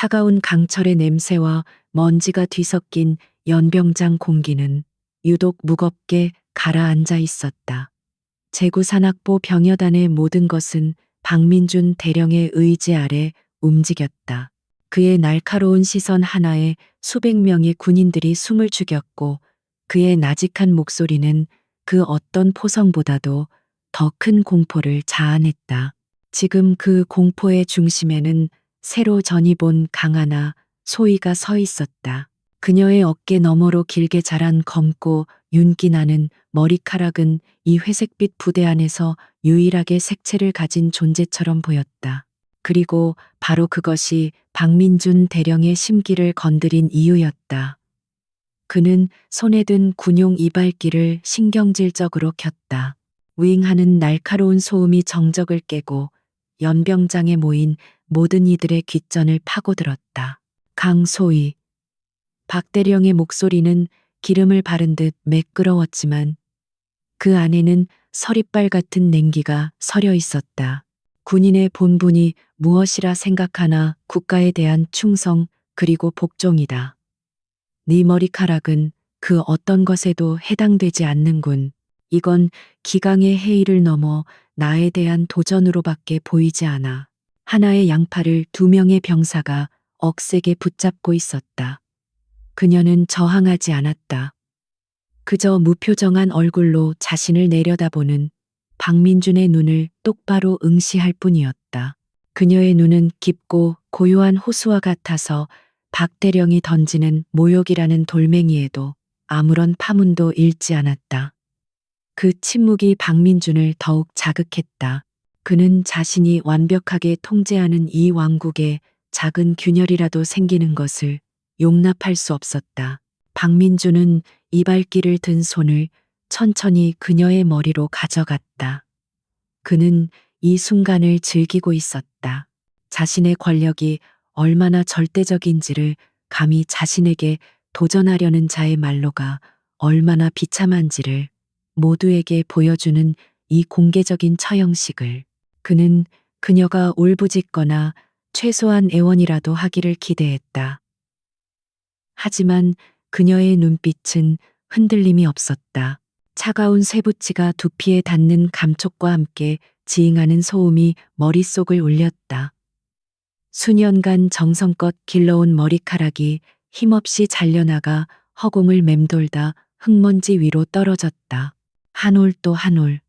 차가운 강철의 냄새와 먼지가 뒤섞인 연병장 공기는 유독 무겁게 가라앉아 있었다. 제구산악보 병여단의 모든 것은 박민준 대령의 의지 아래 움직였다. 그의 날카로운 시선 하나에 수백 명의 군인들이 숨을 죽였고 그의 나직한 목소리는 그 어떤 포성보다도 더 큰 공포를 자아냈다. 지금 그 공포의 중심에는 새로 전입 온 강하나 소희가 서 있었다. 그녀의 어깨 너머로 길게 자란 검고 윤기 나는 머리카락은 이 회색빛 부대 안에서 유일하게 색채를 가진 존재처럼 보였다. 그리고 바로 그것이 박민준 대령의 심기를 건드린 이유였다. 그는 손에 든 군용 이발기를 신경질적으로 켰다. 윙하는 날카로운 소음이 정적을 깨고 연병장에 모인 모든 이들의 귓전을 파고들었다. 강소희. 박 대령의 목소리는 기름을 바른 듯 매끄러웠지만 그 안에는 서리빨 같은 냉기가 서려 있었다. 군인의 본분이 무엇이라 생각하나 국가에 대한 충성 그리고 복종이다. 네 머리카락은 그 어떤 것에도 해당되지 않는군. 이건 기강의 해이를 넘어 나에 대한 도전으로밖에 보이지 않아. 하나의 양팔을 두 명의 병사가 억세게 붙잡고 있었다. 그녀는 저항하지 않았다. 그저 무표정한 얼굴로 자신을 내려다보는 박민준의 눈을 똑바로 응시할 뿐이었다. 그녀의 눈은 깊고 고요한 호수와 같아서 박 대령이 던지는 모욕이라는 돌멩이에도 아무런 파문도 잃지 않았다. 그 침묵이 박민준을 더욱 자극했다. 그는 자신이 완벽하게 통제하는 이 왕국에 작은 균열이라도 생기는 것을 용납할 수 없었다. 박민준은 이발기를 든 손을 천천히 그녀의 머리로 가져갔다. 그는 이 순간을 즐기고 있었다. 자신의 권력이 얼마나 절대적인지를 감히 자신에게 도전하려는 자의 말로가 얼마나 비참한지를 모두에게 보여주는 이 공개적인 처형식을 그는 그녀가 울부짖거나 최소한 애원이라도 하기를 기대했다. 하지만 그녀의 눈빛은 흔들림이 없었다. 차가운 쇠붙이가 두피에 닿는 감촉과 함께 지잉하는 소음이 머릿속을 울렸다. 수년간 정성껏 길러온 머리카락이 힘없이 잘려나가 허공을 맴돌다 흙먼지 위로 떨어졌다. 한 올 또 한 올.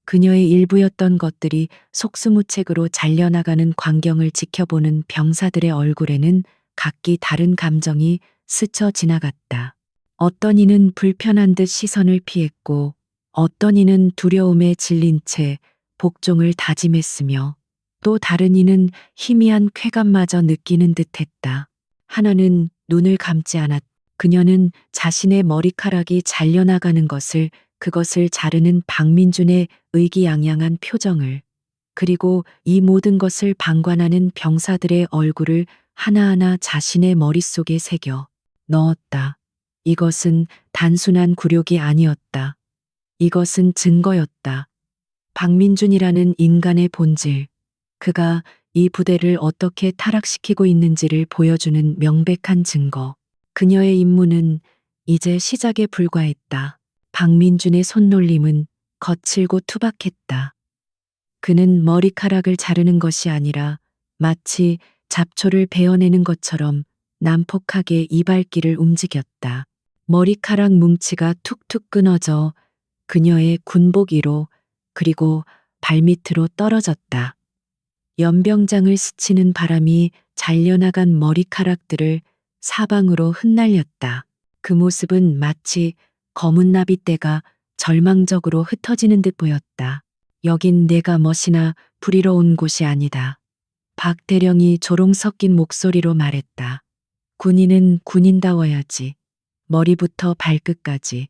그녀의 일부였던 것들이 속수무책으로 잘려나가는 광경을 지켜보는 병사들의 얼굴에는 각기 다른 감정이 스쳐 지나갔다. 어떤 이는 불편한 듯 시선을 피했고 어떤 이는 두려움에 질린 채 복종을 다짐했으며 또 다른 이는 희미한 쾌감마저 느끼는 듯했다. 하나는 눈을 감지 않았다. 그녀는 자신의 머리카락이 잘려나가는 것을 그것을 자르는 박민준의 의기양양한 표정을 그리고 이 모든 것을 방관하는 병사들의 얼굴을 하나하나 자신의 머릿속에 새겨 넣었다. 이것은 단순한 굴욕이 아니었다. 이것은 증거였다. 박민준이라는 인간의 본질, 그가 이 부대를 어떻게 타락시키고 있는지를 보여주는 명백한 증거. 그녀의 임무는 이제 시작에 불과했다. 박민준의 손놀림은 거칠고 투박했다. 그는 머리카락을 자르는 것이 아니라 마치 잡초를 베어내는 것처럼 난폭하게 이발기를 움직였다. 머리카락 뭉치가 툭툭 끊어져 그녀의 군복 위로 그리고 발밑으로 떨어졌다. 연병장을 스치는 바람이 잘려나간 머리카락들을 사방으로 흩날렸다. 그 모습은 마치 검은 나비떼가 절망적으로 흩어지는 듯 보였다. 여긴 내가 멋이나 부리러 온 곳이 아니다. 박 대령이 조롱 섞인 목소리로 말했다. 군인은 군인다워야지. 머리부터 발끝까지.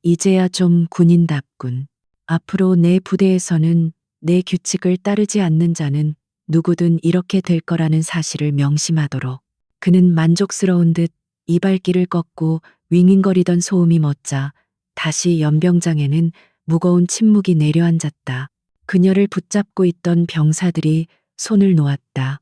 이제야 좀 군인답군. 앞으로 내 부대에서는 내 규칙을 따르지 않는 자는 누구든 이렇게 될 거라는 사실을 명심하도록. 그는 만족스러운 듯 이발기를 꺾고 윙윙거리던 소음이 멎자 다시 연병장에는 무거운 침묵이 내려앉았다. 그녀를 붙잡고 있던 병사들이 손을 놓았다.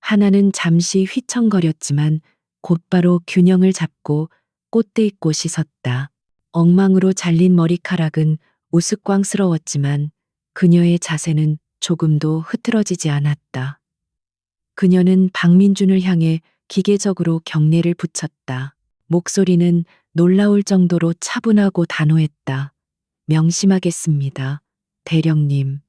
하나는 잠시 휘청거렸지만 곧바로 균형을 잡고 꽃대의 꽃이 섰다. 엉망으로 잘린 머리카락은 우스꽝스러웠지만 그녀의 자세는 조금도 흐트러지지 않았다. 그녀는 박민준을 향해 기계적으로 경례를 붙였다. 목소리는 놀라울 정도로 차분하고 단호했다. 명심하겠습니다. 대령님.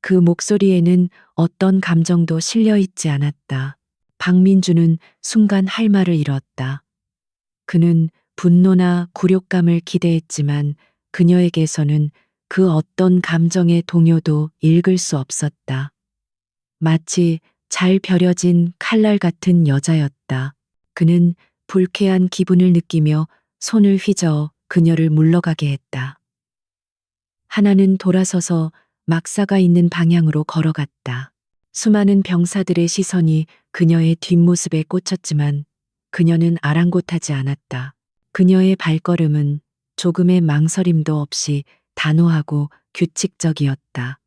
그 목소리에는 어떤 감정도 실려 있지 않았다. 박민주는 순간 할 말을 잃었다. 그는 분노나 굴욕감을 기대했지만 그녀에게서는 그 어떤 감정의 동요도 읽을 수 없었다. 마치 잘 벼려진 칼날 같은 여자였다. 그는 불쾌한 기분을 느끼며 손을 휘저어 그녀를 물러가게 했다. 하나는 돌아서서 막사가 있는 방향으로 걸어갔다. 수많은 병사들의 시선이 그녀의 뒷모습에 꽂혔지만 그녀는 아랑곳하지 않았다. 그녀의 발걸음은 조금의 망설임도 없이 단호하고 규칙적이었다.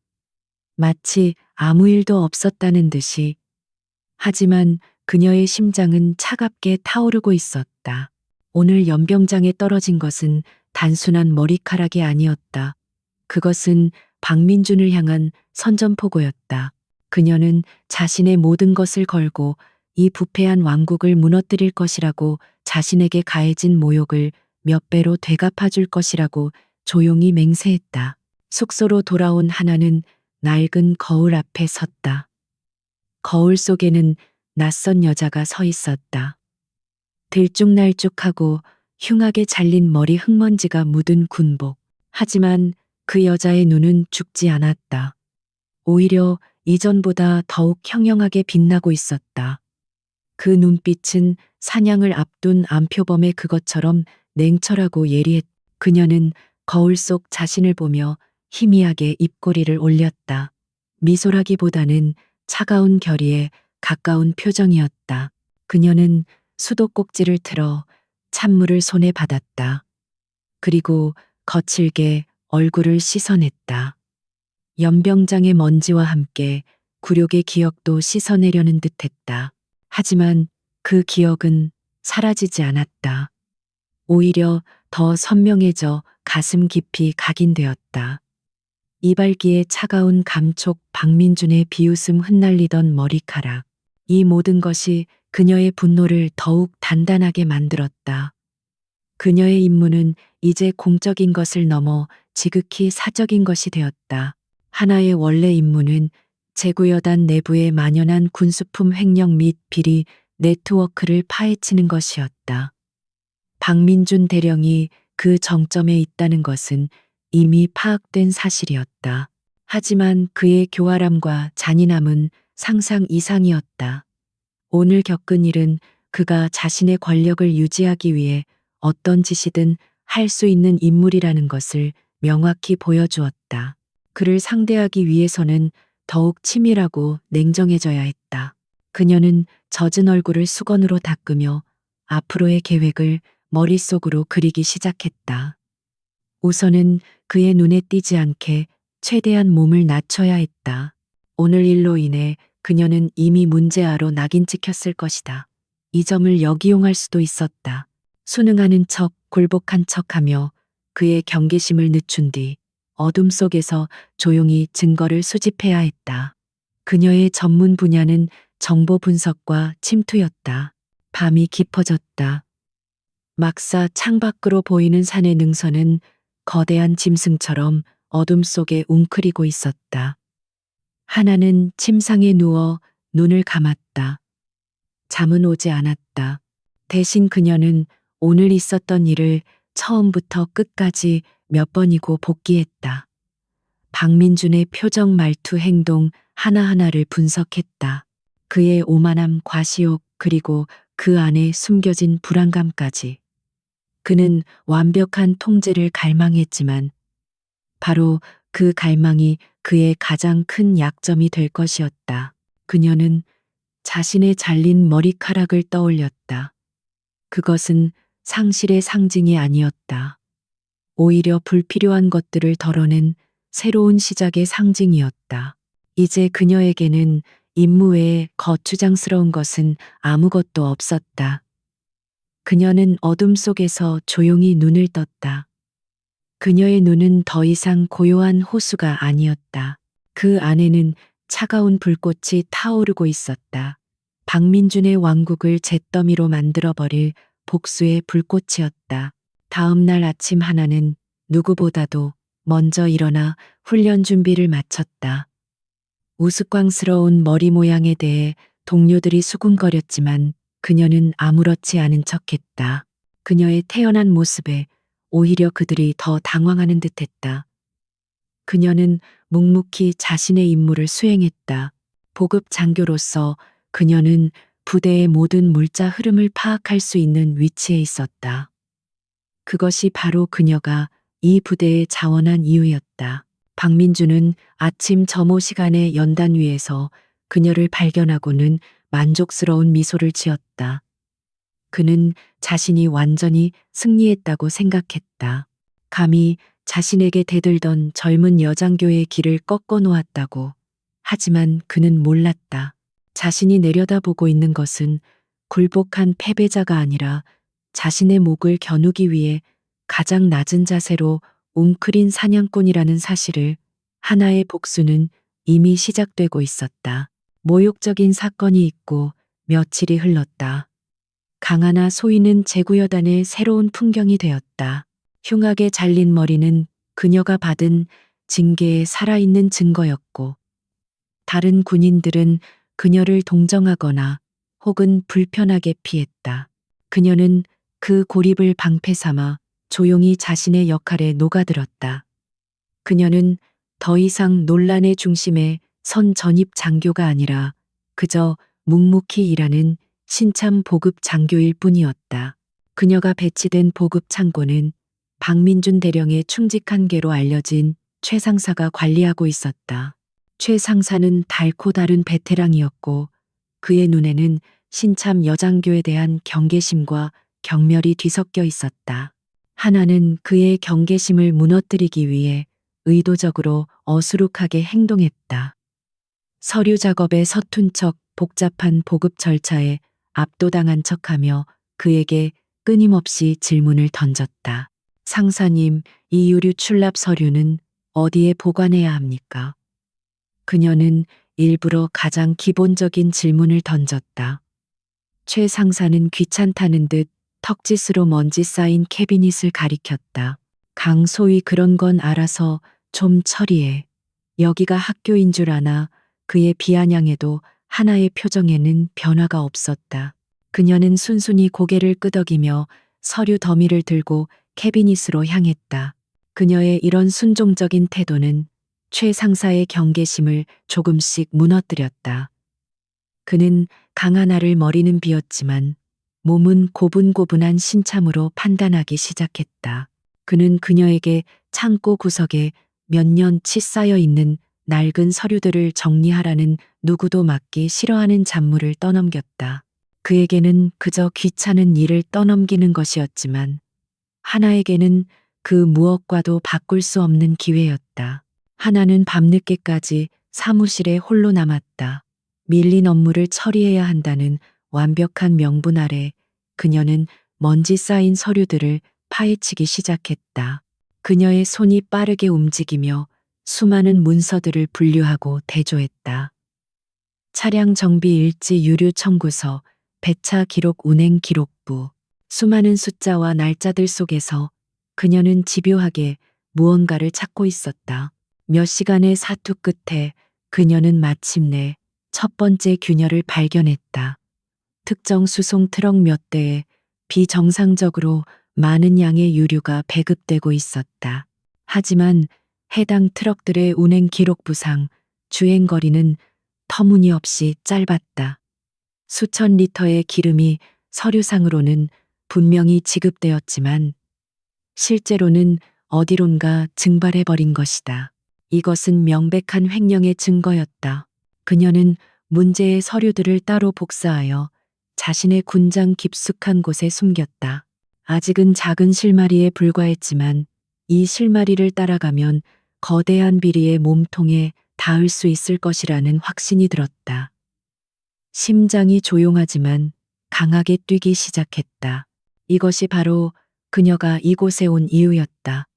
마치 아무 일도 없었다는 듯이. 하지만 그녀의 심장은 차갑게 타오르고 있었다. 오늘 연병장에 떨어진 것은 단순한 머리카락이 아니었다. 그것은 박민준을 향한 선전포고였다. 그녀는 자신의 모든 것을 걸고 이 부패한 왕국을 무너뜨릴 것이라고, 자신에게 가해진 모욕을 몇 배로 되갚아 줄 것이라고 조용히 맹세했다. 숙소로 돌아온 하나는 낡은 거울 앞에 섰다. 거울 속에는 낯선 여자가 서 있었다. 들쭉날쭉하고 흉하게 잘린 머리, 흙먼지가 묻은 군복. 하지만 그 여자의 눈은 죽지 않았다. 오히려 이전보다 더욱 형형하게 빛나고 있었다. 그 눈빛은 사냥을 앞둔 암표범의 그것처럼 냉철하고 예리했. 그녀는 거울 속 자신을 보며 희미하게 입꼬리를 올렸다. 미소라기보다는 차가운 결의에 가까운 표정이었다. 그녀는 수도꼭지를 틀어 찬물을 손에 받았다. 그리고 거칠게 얼굴을 씻어냈다. 연병장의 먼지와 함께 굴욕의 기억도 씻어내려는 듯했다. 하지만 그 기억은 사라지지 않았다. 오히려 더 선명해져 가슴 깊이 각인되었다. 이발기의 차가운 감촉, 박민준의 비웃음, 흩날리던 머리카락. 이 모든 것이 그녀의 분노를 더욱 단단하게 만들었다. 그녀의 임무는 이제 공적인 것을 넘어 지극히 사적인 것이 되었다. 하나의 원래 임무는 제구여단 내부에 만연한 군수품 횡령 및 비리 네트워크를 파헤치는 것이었다. 박민준 대령이 그 정점에 있다는 것은 이미 파악된 사실이었다. 하지만 그의 교활함과 잔인함은 상상 이상이었다. 오늘 겪은 일은 그가 자신의 권력을 유지하기 위해 어떤 짓이든 할 수 있는 인물이라는 것을 명확히 보여주었다. 그를 상대하기 위해서는 더욱 치밀하고 냉정해져야 했다. 그녀는 젖은 얼굴을 수건으로 닦으며 앞으로의 계획을 머릿속으로 그리기 시작했다. 우선은 그의 눈에 띄지 않게 최대한 몸을 낮춰야 했다. 오늘 일로 인해 그녀는 이미 문제아로 낙인 찍혔을 것이다. 이 점을 역이용할 수도 있었다. 순응하는 척, 굴복한 척하며 그의 경계심을 늦춘 뒤 어둠 속에서 조용히 증거를 수집해야 했다. 그녀의 전문 분야는 정보 분석과 침투였다. 밤이 깊어졌다. 막사 창밖으로 보이는 산의 능선은 거대한 짐승처럼 어둠 속에 웅크리고 있었다. 하나는 침상에 누워 눈을 감았다. 잠은 오지 않았다. 대신 그녀는 오늘 있었던 일을 처음부터 끝까지 몇 번이고 복기했다. 박민준의 표정, 말투, 행동 하나하나를 분석했다. 그의 오만함, 과시욕, 그리고 그 안에 숨겨진 불안감까지. 그는 완벽한 통제를 갈망했지만 바로 그 갈망이 그의 가장 큰 약점이 될 것이었다. 그녀는 자신의 잘린 머리카락을 떠올렸다. 그것은 상실의 상징이 아니었다. 오히려 불필요한 것들을 덜어낸 새로운 시작의 상징이었다. 이제 그녀에게는 임무 외에 거추장스러운 것은 아무것도 없었다. 그녀는 어둠 속에서 조용히 눈을 떴다. 그녀의 눈은 더 이상 고요한 호수가 아니었다. 그 안에는 차가운 불꽃이 타오르고 있었다. 박민준의 왕국을 잿더미로 만들어버릴 복수의 불꽃이었다. 다음 날 아침 하나는 누구보다도 먼저 일어나 훈련 준비를 마쳤다. 우스꽝스러운 머리 모양에 대해 동료들이 수군거렸지만 그녀는 아무렇지 않은 척했다. 그녀의 태연한 모습에 오히려 그들이 더 당황하는 듯했다. 그녀는 묵묵히 자신의 임무를 수행했다. 보급 장교로서 그녀는 부대의 모든 물자 흐름을 파악할 수 있는 위치에 있었다. 그것이 바로 그녀가 이 부대에 자원한 이유였다. 박민주는 아침 점호 시간에 연단 위에서 그녀를 발견하고는 만족스러운 미소를 지었다. 그는 자신이 완전히 승리했다고 생각했다. 감히 자신에게 대들던 젊은 여장교의 길을 꺾어 놓았다고. 하지만 그는 몰랐다. 자신이 내려다보고 있는 것은 굴복한 패배자가 아니라 자신의 목을 겨누기 위해 가장 낮은 자세로 웅크린 사냥꾼이라는 사실을. 하나의 복수는 이미 시작되고 있었다. 모욕적인 사건이 있고 며칠이 흘렀다. 강하나 소희는 제구여단의 새로운 풍경이 되었다. 흉하게 잘린 머리는 그녀가 받은 징계의 살아있는 증거였고, 다른 군인들은 그녀를 동정하거나 혹은 불편하게 피했다. 그녀는 그 고립을 방패 삼아 조용히 자신의 역할에 녹아들었다. 그녀는 더 이상 논란의 중심에 선 전입 장교가 아니라 그저 묵묵히 일하는 신참 보급 장교일 뿐이었다. 그녀가 배치된 보급 창고는 박민준 대령의 충직한 개로 알려진 최 상사가 관리하고 있었다. 최 상사는 달고 다른 베테랑이었고 그의 눈에는 신참 여장교에 대한 경계심과 경멸이 뒤섞여 있었다. 하나는 그의 경계심을 무너뜨리기 위해 의도적으로 어수룩하게 행동했다. 서류 작업에 서툰 척, 복잡한 보급 절차에 압도당한 척하며 그에게 끊임없이 질문을 던졌다. 상사님, 이 유류 출납 서류는 어디에 보관해야 합니까? 그녀는 일부러 가장 기본적인 질문을 던졌다. 최 상사는 귀찮다는 듯 턱짓으로 먼지 쌓인 캐비닛을 가리켰다. 강소희 그런 건 알아서 좀 처리해. 여기가 학교인 줄 아나. 그의 비아냥에도 하나의 표정에는 변화가 없었다. 그녀는 순순히 고개를 끄덕이며 서류 더미를 들고 캐비닛으로 향했다. 그녀의 이런 순종적인 태도는 최 상사의 경계심을 조금씩 무너뜨렸다. 그는 강한 알을 머리는 비었지만 몸은 고분고분한 신참으로 판단하기 시작했다. 그는 그녀에게 창고 구석에 몇 년치 쌓여 있는 낡은 서류들을 정리하라는 누구도 맡기 싫어하는 잡무를 떠넘겼다. 그에게는 그저 귀찮은 일을 떠넘기는 것이었지만 하나에게는 그 무엇과도 바꿀 수 없는 기회였다. 하나는 밤늦게까지 사무실에 홀로 남았다. 밀린 업무를 처리해야 한다는 완벽한 명분 아래 그녀는 먼지 쌓인 서류들을 파헤치기 시작했다. 그녀의 손이 빠르게 움직이며 수많은 문서들을 분류하고 대조했다. 차량 정비 일지 유류 청구서, 배차 기록 운행 기록부, 수많은 숫자와 날짜들 속에서 그녀는 집요하게 무언가를 찾고 있었다. 몇 시간의 사투 끝에 그녀는 마침내 첫 번째 균열을 발견했다. 특정 수송 트럭 몇 대에 비정상적으로 많은 양의 유류가 배급되고 있었다. 하지만 해당 트럭들의 운행 기록부상 주행거리는 터무니없이 짧았다. 수천 리터의 기름이 서류상으로는 분명히 지급되었지만 실제로는 어디론가 증발해버린 것이다. 이것은 명백한 횡령의 증거였다. 그녀는 문제의 서류들을 따로 복사하여 자신의 군장 깊숙한 곳에 숨겼다. 아직은 작은 실마리에 불과했지만 이 실마리를 따라가면 거대한 비리의 몸통에 닿을 수 있을 것이라는 확신이 들었다. 심장이 조용하지만 강하게 뛰기 시작했다. 이것이 바로 그녀가 이곳에 온 이유였다.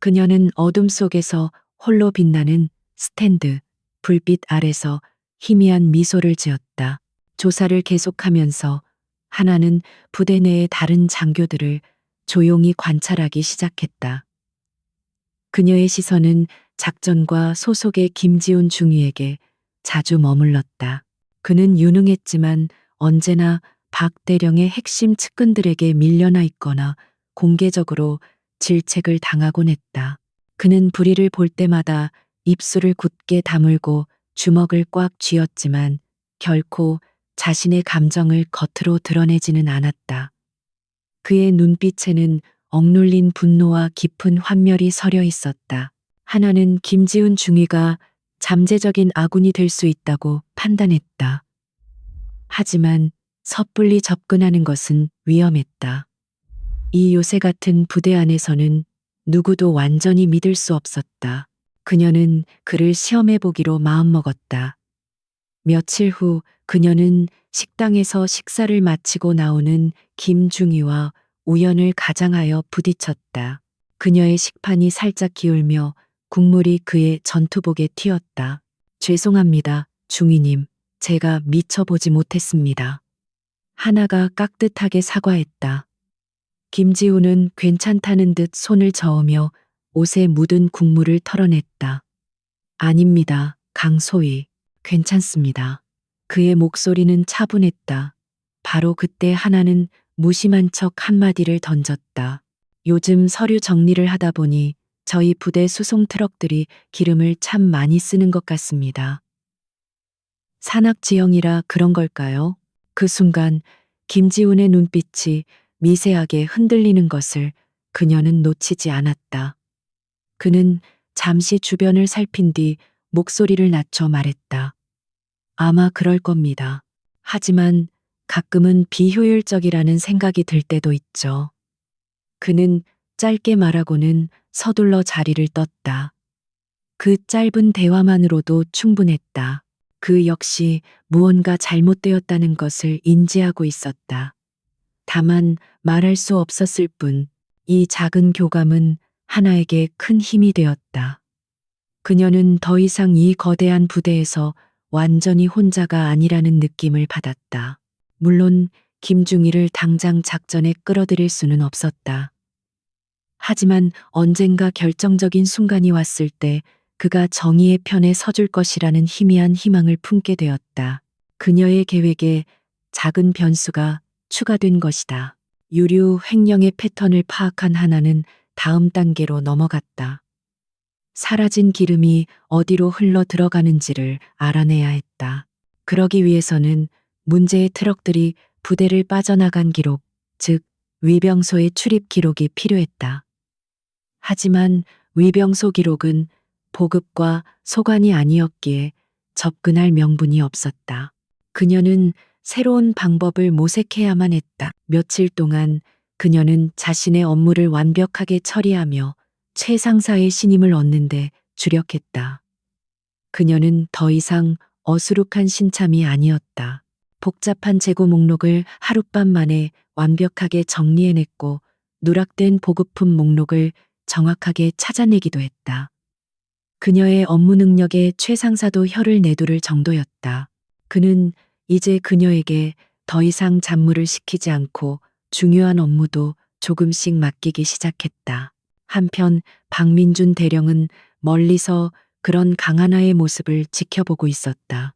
그녀는 어둠 속에서 홀로 빛나는 스탠드, 불빛 아래서 희미한 미소를 지었다. 조사를 계속하면서 하나는 부대 내의 다른 장교들을 조용히 관찰하기 시작했다. 그녀의 시선은 작전과 소속의 김지훈 중위에게 자주 머물렀다. 그는 유능했지만 언제나 박 대령의 핵심 측근들에게 밀려나 있거나 공개적으로 질책을 당하곤 했다. 그는 불의를 볼 때마다 입술을 굳게 다물고 주먹을 꽉 쥐었지만 결코 자신의 감정을 겉으로 드러내지는 않았다. 그의 눈빛에는 억눌린 분노와 깊은 환멸이 서려 있었다. 하나는 김지훈 중위가 잠재적인 아군이 될 수 있다고 판단했다. 하지만 섣불리 접근하는 것은 위험했다. 이 요새 같은 부대 안에서는 누구도 완전히 믿을 수 없었다. 그녀는 그를 시험해 보기로 마음먹었다. 며칠 후 그녀는 식당에서 식사를 마치고 나오는 김중희와 우연을 가장하여 부딪혔다. 그녀의 식판이 살짝 기울며 국물이 그의 전투복에 튀었다. 죄송합니다, 중희님. 제가 미처 보지 못했습니다. 하나가 깍듯하게 사과했다. 김지우는 괜찮다는 듯 손을 저으며 옷에 묻은 국물을 털어냈다. 아닙니다, 강소희. 괜찮습니다. 그의 목소리는 차분했다. 바로 그때 하나는 무심한 척 한마디를 던졌다. 요즘 서류 정리를 하다 보니 저희 부대 수송 트럭들이 기름을 참 많이 쓰는 것 같습니다. 산악지형이라 그런 걸까요? 그 순간 김지훈의 눈빛이 미세하게 흔들리는 것을 그녀는 놓치지 않았다. 그는 잠시 주변을 살핀 뒤 목소리를 낮춰 말했다. 아마 그럴 겁니다. 하지만 가끔은 비효율적이라는 생각이 들 때도 있죠. 그는 짧게 말하고는 서둘러 자리를 떴다. 그 짧은 대화만으로도 충분했다. 그 역시 무언가 잘못되었다는 것을 인지하고 있었다. 다만 말할 수 없었을 뿐, 이 작은 교감은 하나에게 큰 힘이 되었다. 그녀는 더 이상 이 거대한 부대에서 완전히 혼자가 아니라는 느낌을 받았다. 물론 김중희를 당장 작전에 끌어들일 수는 없었다. 하지만 언젠가 결정적인 순간이 왔을 때 그가 정의의 편에 서줄 것이라는 희미한 희망을 품게 되었다. 그녀의 계획에 작은 변수가 추가된 것이다. 유류 횡령의 패턴을 파악한 하나는 다음 단계로 넘어갔다. 사라진 기름이 어디로 흘러 들어가는지를 알아내야 했다. 그러기 위해서는 문제의 트럭들이 부대를 빠져나간 기록, 즉 위병소의 출입 기록이 필요했다. 하지만 위병소 기록은 보급과 소관이 아니었기에 접근할 명분이 없었다. 그녀는 새로운 방법을 모색해야만 했다. 며칠 동안 그녀는 자신의 업무를 완벽하게 처리하며 최상사의 신임을 얻는데 주력했다. 그녀는 더 이상 어수룩한 신참이 아니었다. 복잡한 재고 목록을 하룻밤 만에 완벽하게 정리해냈고 누락된 보급품 목록을 정확하게 찾아내기도 했다. 그녀의 업무 능력에 최상사도 혀를 내두를 정도였다. 그는 이제 그녀에게 더 이상 잡무를 시키지 않고 중요한 업무도 조금씩 맡기기 시작했다. 한편 박민준 대령은 멀리서 그런 강하나의 모습을 지켜보고 있었다.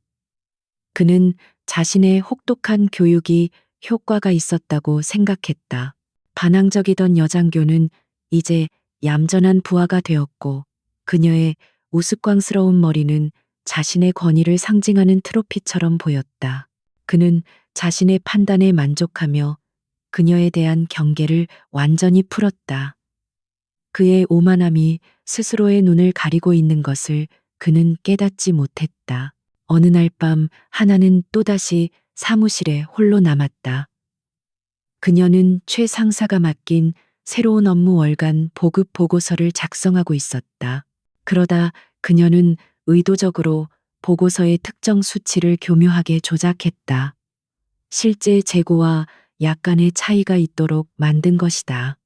그는 자신의 혹독한 교육이 효과가 있었다고 생각했다. 반항적이던 여장교는 이제 얌전한 부하가 되었고 그녀의 우스꽝스러운 머리는 자신의 권위를 상징하는 트로피처럼 보였다. 그는 자신의 판단에 만족하며 그녀에 대한 경계를 완전히 풀었다. 그의 오만함이 스스로의 눈을 가리고 있는 것을 그는 깨닫지 못했다. 어느 날 밤 하나는 또다시 사무실에 홀로 남았다. 그녀는 최 상사가 맡긴 새로운 업무 월간 보급 보고서를 작성하고 있었다. 그러다 그녀는 의도적으로 보고서의 특정 수치를 교묘하게 조작했다. 실제 재고와 약간의 차이가 있도록 만든 것이다.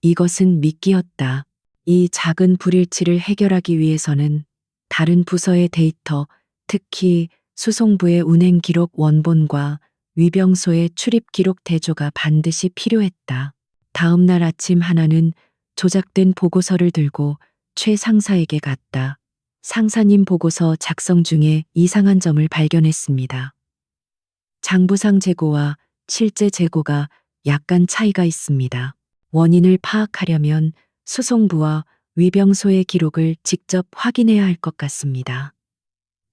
이것은 미끼였다. 이 작은 불일치를 해결하기 위해서는 다른 부서의 데이터, 특히 수송부의 운행 기록 원본과 위병소의 출입 기록 대조가 반드시 필요했다. 다음 날 아침 하나는 조작된 보고서를 들고 최 상사에게 갔다. 상사님, 보고서 작성 중에 이상한 점을 발견했습니다. 장부상 재고와 실제 재고가 약간 차이가 있습니다. 원인을 파악하려면 수송부와 위병소의 기록을 직접 확인해야 할 것 같습니다.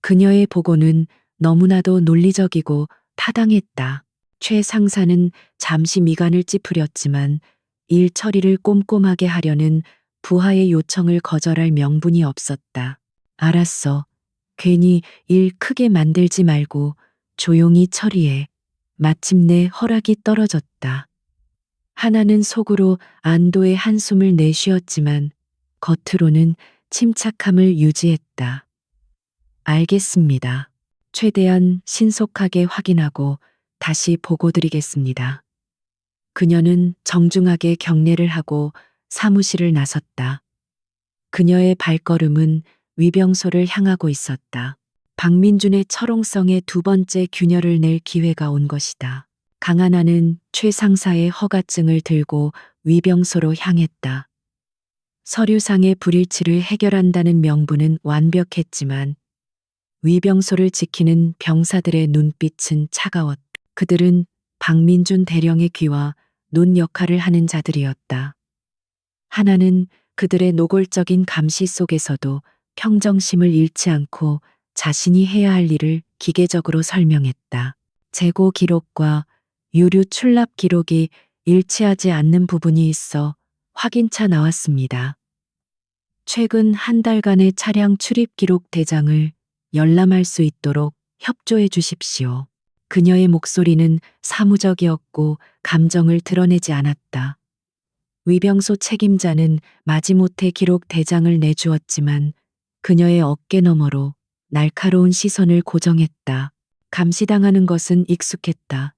그녀의 보고는 너무나도 논리적이고 타당했다. 최 상사는 잠시 미간을 찌푸렸지만 일 처리를 꼼꼼하게 하려는 부하의 요청을 거절할 명분이 없었다. 알았어. 괜히 일 크게 만들지 말고 조용히 처리해. 마침내 허락이 떨어졌다. 하나는 속으로 안도의 한숨을 내쉬었지만 겉으로는 침착함을 유지했다. 알겠습니다. 최대한 신속하게 확인하고 다시 보고 드리겠습니다. 그녀는 정중하게 경례를 하고 사무실을 나섰다. 그녀의 발걸음은 위병소를 향하고 있었다. 박민준의 철옹성에 두 번째 균열을 낼 기회가 온 것이다. 강하나는 최 상사의 허가증을 들고 위병소로 향했다. 서류상의 불일치를 해결한다는 명분은 완벽했지만 위병소를 지키는 병사들의 눈빛은 차가웠다. 그들은 박민준 대령의 귀와 눈 역할을 하는 자들이었다. 하나는 그들의 노골적인 감시 속에서도 평정심을 잃지 않고 자신이 해야 할 일을 기계적으로 설명했다. 재고 기록과 유류 출납 기록이 일치하지 않는 부분이 있어 확인차 나왔습니다. 최근 한 달간의 차량 출입 기록 대장을 열람할 수 있도록 협조해 주십시오. 그녀의 목소리는 사무적이었고 감정을 드러내지 않았다. 위병소 책임자는 마지못해 기록 대장을 내주었지만 그녀의 어깨 너머로 날카로운 시선을 고정했다. 감시당하는 것은 익숙했다.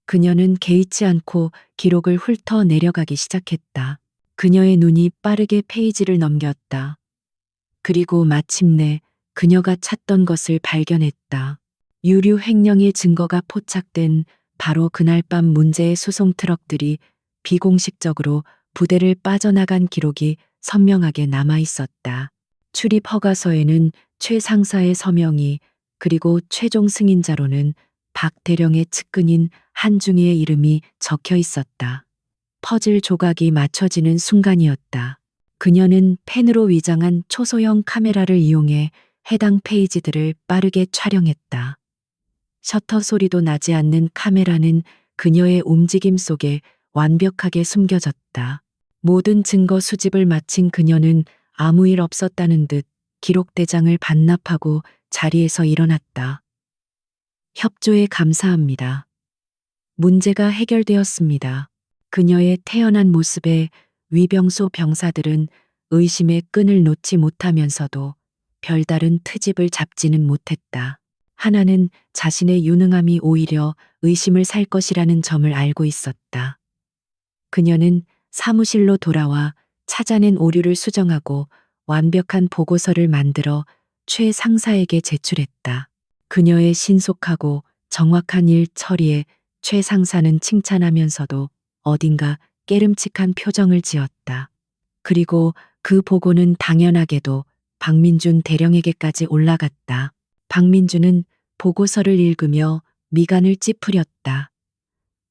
그녀는 개의치 않고 기록을 훑어 내려가기 시작했다. 그녀의 눈이 빠르게 페이지를 넘겼다. 그리고 마침내 그녀가 찾던 것을 발견했다. 유류 횡령의 증거가 포착된 바로 그날 밤 문제의 수송 트럭들이 비공식적으로 부대를 빠져나간 기록이 선명하게 남아 있었다. 출입 허가서에는 최 상사의 서명이, 그리고 최종 승인자로는 박 대령의 측근인 한중희의 이름이 적혀 있었다. 퍼즐 조각이 맞춰지는 순간이었다. 그녀는 펜으로 위장한 초소형 카메라를 이용해 해당 페이지들을 빠르게 촬영했다. 셔터 소리도 나지 않는 카메라는 그녀의 움직임 속에 완벽하게 숨겨졌다. 모든 증거 수집을 마친 그녀는 아무 일 없었다는 듯 기록 대장을 반납하고 자리에서 일어났다. 협조에 감사합니다. 문제가 해결되었습니다. 그녀의 태연한 모습에 위병소 병사들은 의심의 끈을 놓지 못하면서도 별다른 트집을 잡지는 못했다. 하나는 자신의 유능함이 오히려 의심을 살 것이라는 점을 알고 있었다. 그녀는 사무실로 돌아와 찾아낸 오류를 수정하고 완벽한 보고서를 만들어 최 상사에게 제출했다. 그녀의 신속하고 정확한 일 처리에 최 상사는 칭찬하면서도 어딘가 깨름칙한 표정을 지었다. 그리고 그 보고는 당연하게도 박민준 대령에게까지 올라갔다. 박민준은 보고서를 읽으며 미간을 찌푸렸다.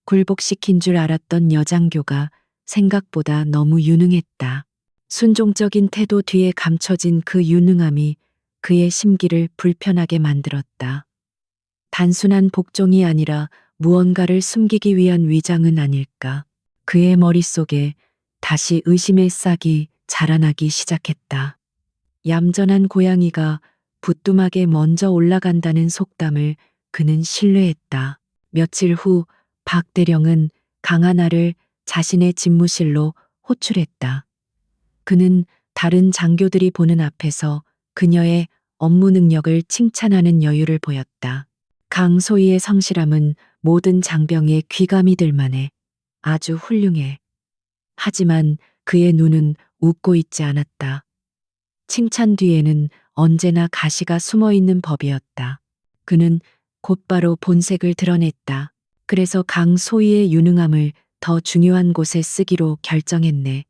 굴복시킨 줄 알았던 여장교가 생각보다 너무 유능했다. 순종적인 태도 뒤에 감춰진 그 유능함이 그의 심기를 불편하게 만들었다. 단순한 복종이 아니라 무언가를 숨기기 위한 위장은 아닐까. 그의 머릿속에 다시 의심의 싹이 자라나기 시작했다. 얌전한 고양이가 부뚜막에 먼저 올라간다는 속담을 그는 신뢰했다. 며칠 후 박 대령은 강하나를 자신의 집무실로 호출했다. 그는 다른 장교들이 보는 앞에서 그녀의 업무 능력을 칭찬하는 여유를 보였다. 강소희의 성실함은 모든 장병의 귀감이 들 만해 아주 훌륭해. 하지만 그의 눈은 웃고 있지 않았다. 칭찬 뒤에는 언제나 가시가 숨어 있는 법이었다. 그는 곧바로 본색을 드러냈다. 그래서 강소희의 유능함을 더 중요한 곳에 쓰기로 결정했네.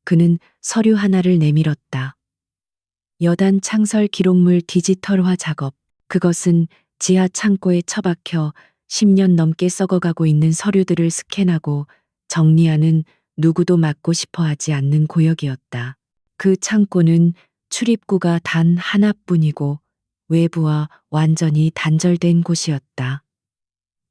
그는 서류 하나를 내밀었다. 여단 창설 기록물 디지털화 작업. 그것은 지하 창고에 처박혀 10년 넘게 썩어가고 있는 서류들을 스캔하고 정리하는 누구도 맡고 싶어 하지 않는 고역이었다. 그 창고는 출입구가 단 하나뿐이고 외부와 완전히 단절된 곳이었다.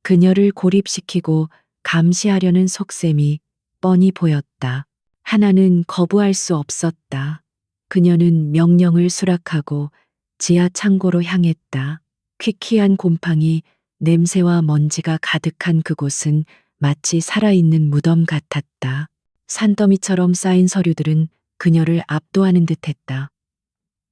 그녀를 고립시키고 감시하려는 속셈이 뻔히 보였다. 하나는 거부할 수 없었다. 그녀는 명령을 수락하고 지하 창고로 향했다. 퀴퀴한 곰팡이, 냄새와 먼지가 가득한 그곳은 마치 살아있는 무덤 같았다. 산더미처럼 쌓인 서류들은 그녀를 압도하는 듯했다.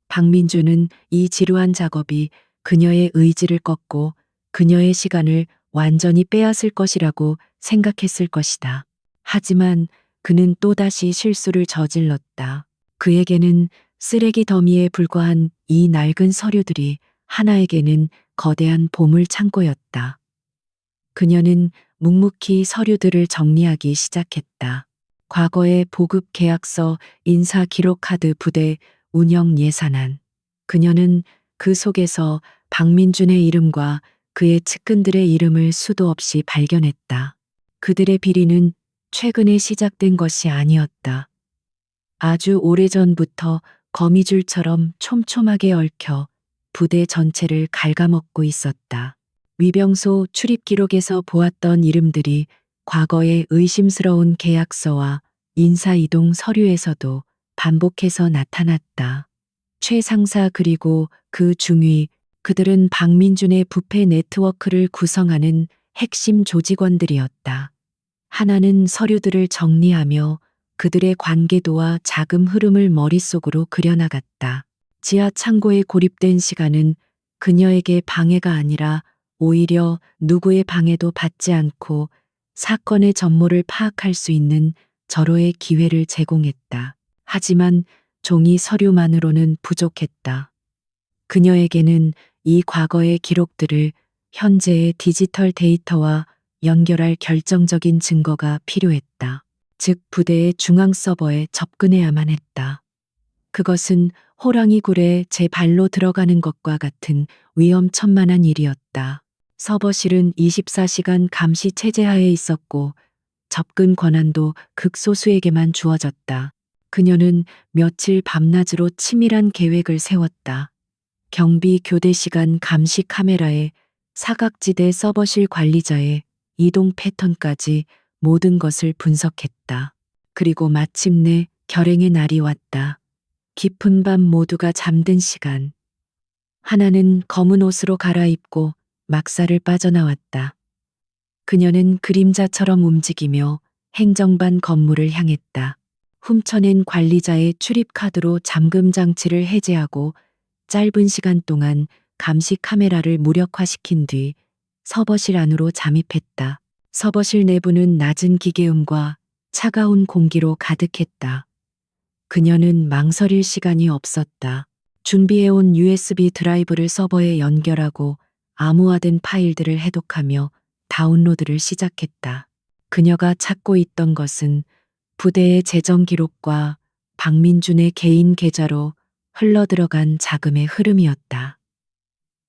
박민주는 이 지루한 작업이 그녀의 의지를 꺾고 그녀의 시간을 완전히 빼앗을 것이라고 생각했을 것이다. 하지만 그는 또다시 실수를 저질렀다. 그에게는 쓰레기 더미에 불과한 이 낡은 서류들이 하나에게는 거대한 보물 창고였다. 그녀는 묵묵히 서류들을 정리하기 시작했다. 과거의 보급 계약서, 인사 기록 카드 부대, 운영 예산안. 그녀는 그 속에서 박민준의 이름과 그의 측근들의 이름을 수도 없이 발견했다. 그들의 비리는 최근에 시작된 것이 아니었다. 아주 오래전부터 거미줄처럼 촘촘하게 얽혀 부대 전체를 갉아먹고 있었다. 위병소 출입 기록에서 보았던 이름들이 과거의 의심스러운 계약서와 인사이동 서류에서도 반복해서 나타났다. 최 상사 그리고 그 중위, 그들은 박민준의 부패 네트워크를 구성하는 핵심 조직원들이었다. 하나는 서류들을 정리하며 그들의 관계도와 자금 흐름을 머릿속으로 그려나갔다. 지하 창고에 고립된 시간은 그녀에게 방해가 아니라 오히려 누구의 방해도 받지 않고 사건의 전모를 파악할 수 있는 절호의 기회를 제공했다. 하지만 종이 서류만으로는 부족했다. 그녀에게는 이 과거의 기록들을 현재의 디지털 데이터와 연결할 결정적인 증거가 필요했다. 즉 부대의 중앙 서버에 접근해야만 했다. 그것은 호랑이 굴에 제 발로 들어가는 것과 같은 위험천만한 일이었다. 서버실은 24시간 감시 체제 하에 있었고 접근 권한도 극소수에게만 주어졌다. 그녀는 며칠 밤낮으로 치밀한 계획을 세웠다. 경비 교대 시간 감시 카메라에 사각지대 서버실 관리자의 이동 패턴까지 모든 것을 분석했다. 그리고 마침내 결행의 날이 왔다. 깊은 밤 모두가 잠든 시간. 하나는 검은 옷으로 갈아입고 막사를 빠져나왔다. 그녀는 그림자처럼 움직이며 행정반 건물을 향했다. 훔쳐낸 관리자의 출입카드로 잠금 장치를 해제하고 짧은 시간 동안 감시 카메라를 무력화시킨 뒤 서버실 안으로 잠입했다. 서버실 내부는 낮은 기계음과 차가운 공기로 가득했다. 그녀는 망설일 시간이 없었다. 준비해온 USB 드라이브를 서버에 연결하고 암호화된 파일들을 해독하며 다운로드를 시작했다. 그녀가 찾고 있던 것은 부대의 재정 기록과 박민준의 개인 계좌로 흘러들어간 자금의 흐름이었다.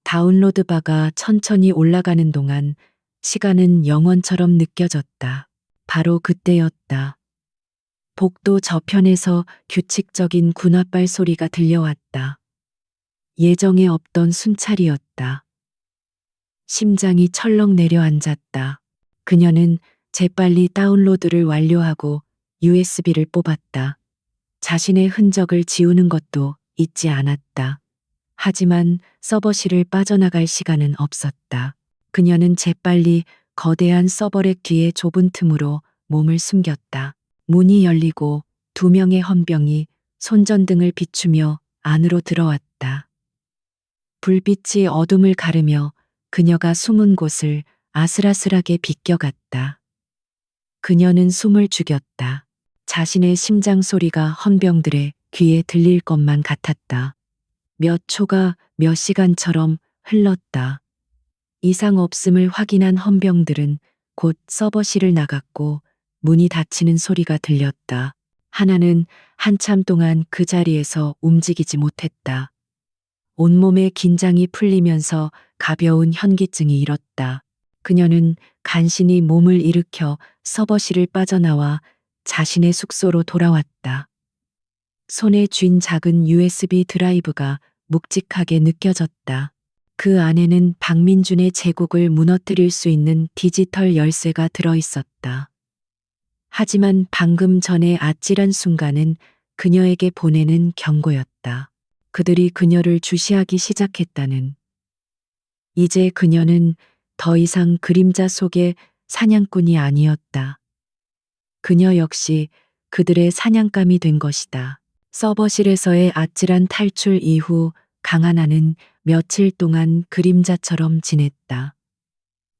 다운로드 바가 천천히 올라가는 동안 시간은 영원처럼 느껴졌다. 바로 그때였다. 복도 저편에서 규칙적인 군홧발 소리가 들려왔다. 예정에 없던 순찰이었다. 심장이 철렁 내려앉았다. 그녀는 재빨리 다운로드를 완료하고 USB를 뽑았다. 자신의 흔적을 지우는 것도 잊지 않았다. 하지만 서버실을 빠져나갈 시간은 없었다. 그녀는 재빨리 거대한 서버렉 뒤의 좁은 틈으로 몸을 숨겼다. 문이 열리고 두 명의 헌병이 손전등을 비추며 안으로 들어왔다. 불빛이 어둠을 가르며 그녀가 숨은 곳을 아슬아슬하게 비껴갔다. 그녀는 숨을 죽였다. 자신의 심장 소리가 헌병들의 귀에 들릴 것만 같았다. 몇 초가 몇 시간처럼 흘렀다. 이상 없음을 확인한 헌병들은 곧 서버실을 나갔고 문이 닫히는 소리가 들렸다. 하나는 한참 동안 그 자리에서 움직이지 못했다. 온몸의 긴장이 풀리면서 가벼운 현기증이 일었다. 그녀는 간신히 몸을 일으켜 서버실을 빠져나와 자신의 숙소로 돌아왔다. 손에 쥔 작은 USB 드라이브가 묵직하게 느껴졌다. 그 안에는 박민준의 제국을 무너뜨릴 수 있는 디지털 열쇠가 들어있었다. 하지만 방금 전의 아찔한 순간은 그녀에게 보내는 경고였다. 그들이 그녀를 주시하기 시작했다는. 이제 그녀는 더 이상 그림자 속의 사냥꾼이 아니었다. 그녀 역시 그들의 사냥감이 된 것이다. 서버실에서의 아찔한 탈출 이후 강하나는 며칠 동안 그림자처럼 지냈다.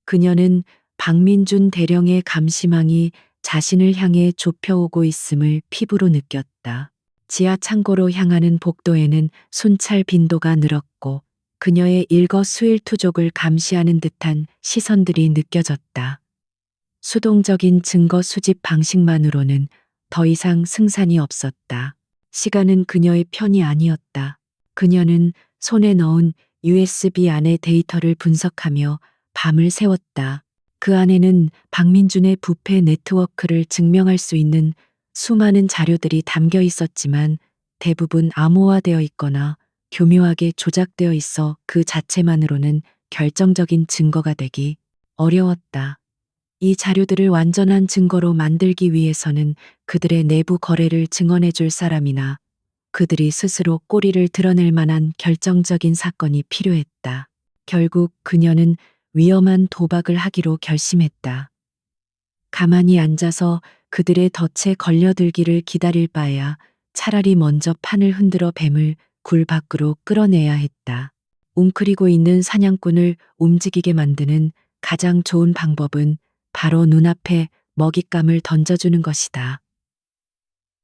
그녀는 박민준 대령의 감시망이 자신을 향해 좁혀오고 있음을 피부로 느꼈다. 지하 창고로 향하는 복도에는 순찰 빈도가 늘었고 그녀의 일거수일투족을 감시하는 듯한 시선들이 느껴졌다. 수동적인 증거 수집 방식만으로는 더 이상 승산이 없었다. 시간은 그녀의 편이 아니었다. 그녀는 손에 넣은 USB 안의 데이터를 분석하며 밤을 새웠다. 그 안에는 박민준의 부패 네트워크를 증명할 수 있는 수많은 자료들이 담겨 있었지만 대부분 암호화되어 있거나 교묘하게 조작되어 있어 그 자체만으로는 결정적인 증거가 되기 어려웠다. 이 자료들을 완전한 증거로 만들기 위해서는 그들의 내부 거래를 증언해 줄 사람이나 그들이 스스로 꼬리를 드러낼 만한 결정적인 사건이 필요했다. 결국 그녀는 위험한 도박을 하기로 결심했다. 가만히 앉아서 그들의 덫에 걸려들기를 기다릴 바에야 차라리 먼저 판을 흔들어 뱀을 굴 밖으로 끌어내야 했다. 웅크리고 있는 사냥꾼을 움직이게 만드는 가장 좋은 방법은 바로 눈앞에 먹잇감을 던져주는 것이다.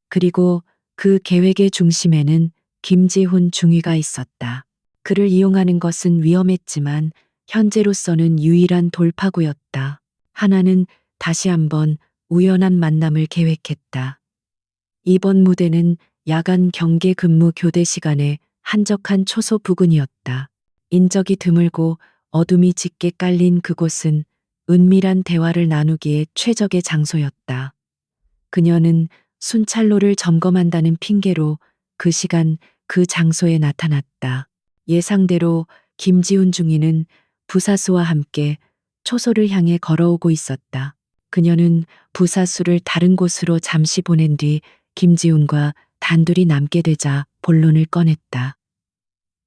그리고 그 계획의 중심에는 김지훈 중위가 있었다. 그를 이용하는 것은 위험했지만 현재로서는 유일한 돌파구였다. 하나는 다시 한번 우연한 만남을 계획했다. 이번 무대는 야간 경계 근무 교대 시간에 한적한 초소 부근이었다. 인적이 드물고 어둠이 짙게 깔린 그곳은 은밀한 대화를 나누기에 최적의 장소였다. 그녀는 순찰로를 점검한다는 핑계로 그 시간 그 장소에 나타났다. 예상대로 김지훈 중위는 부사수와 함께 초소를 향해 걸어오고 있었다. 그녀는 부사수를 다른 곳으로 잠시 보낸 뒤 김지훈과 단둘이 남게 되자 본론을 꺼냈다.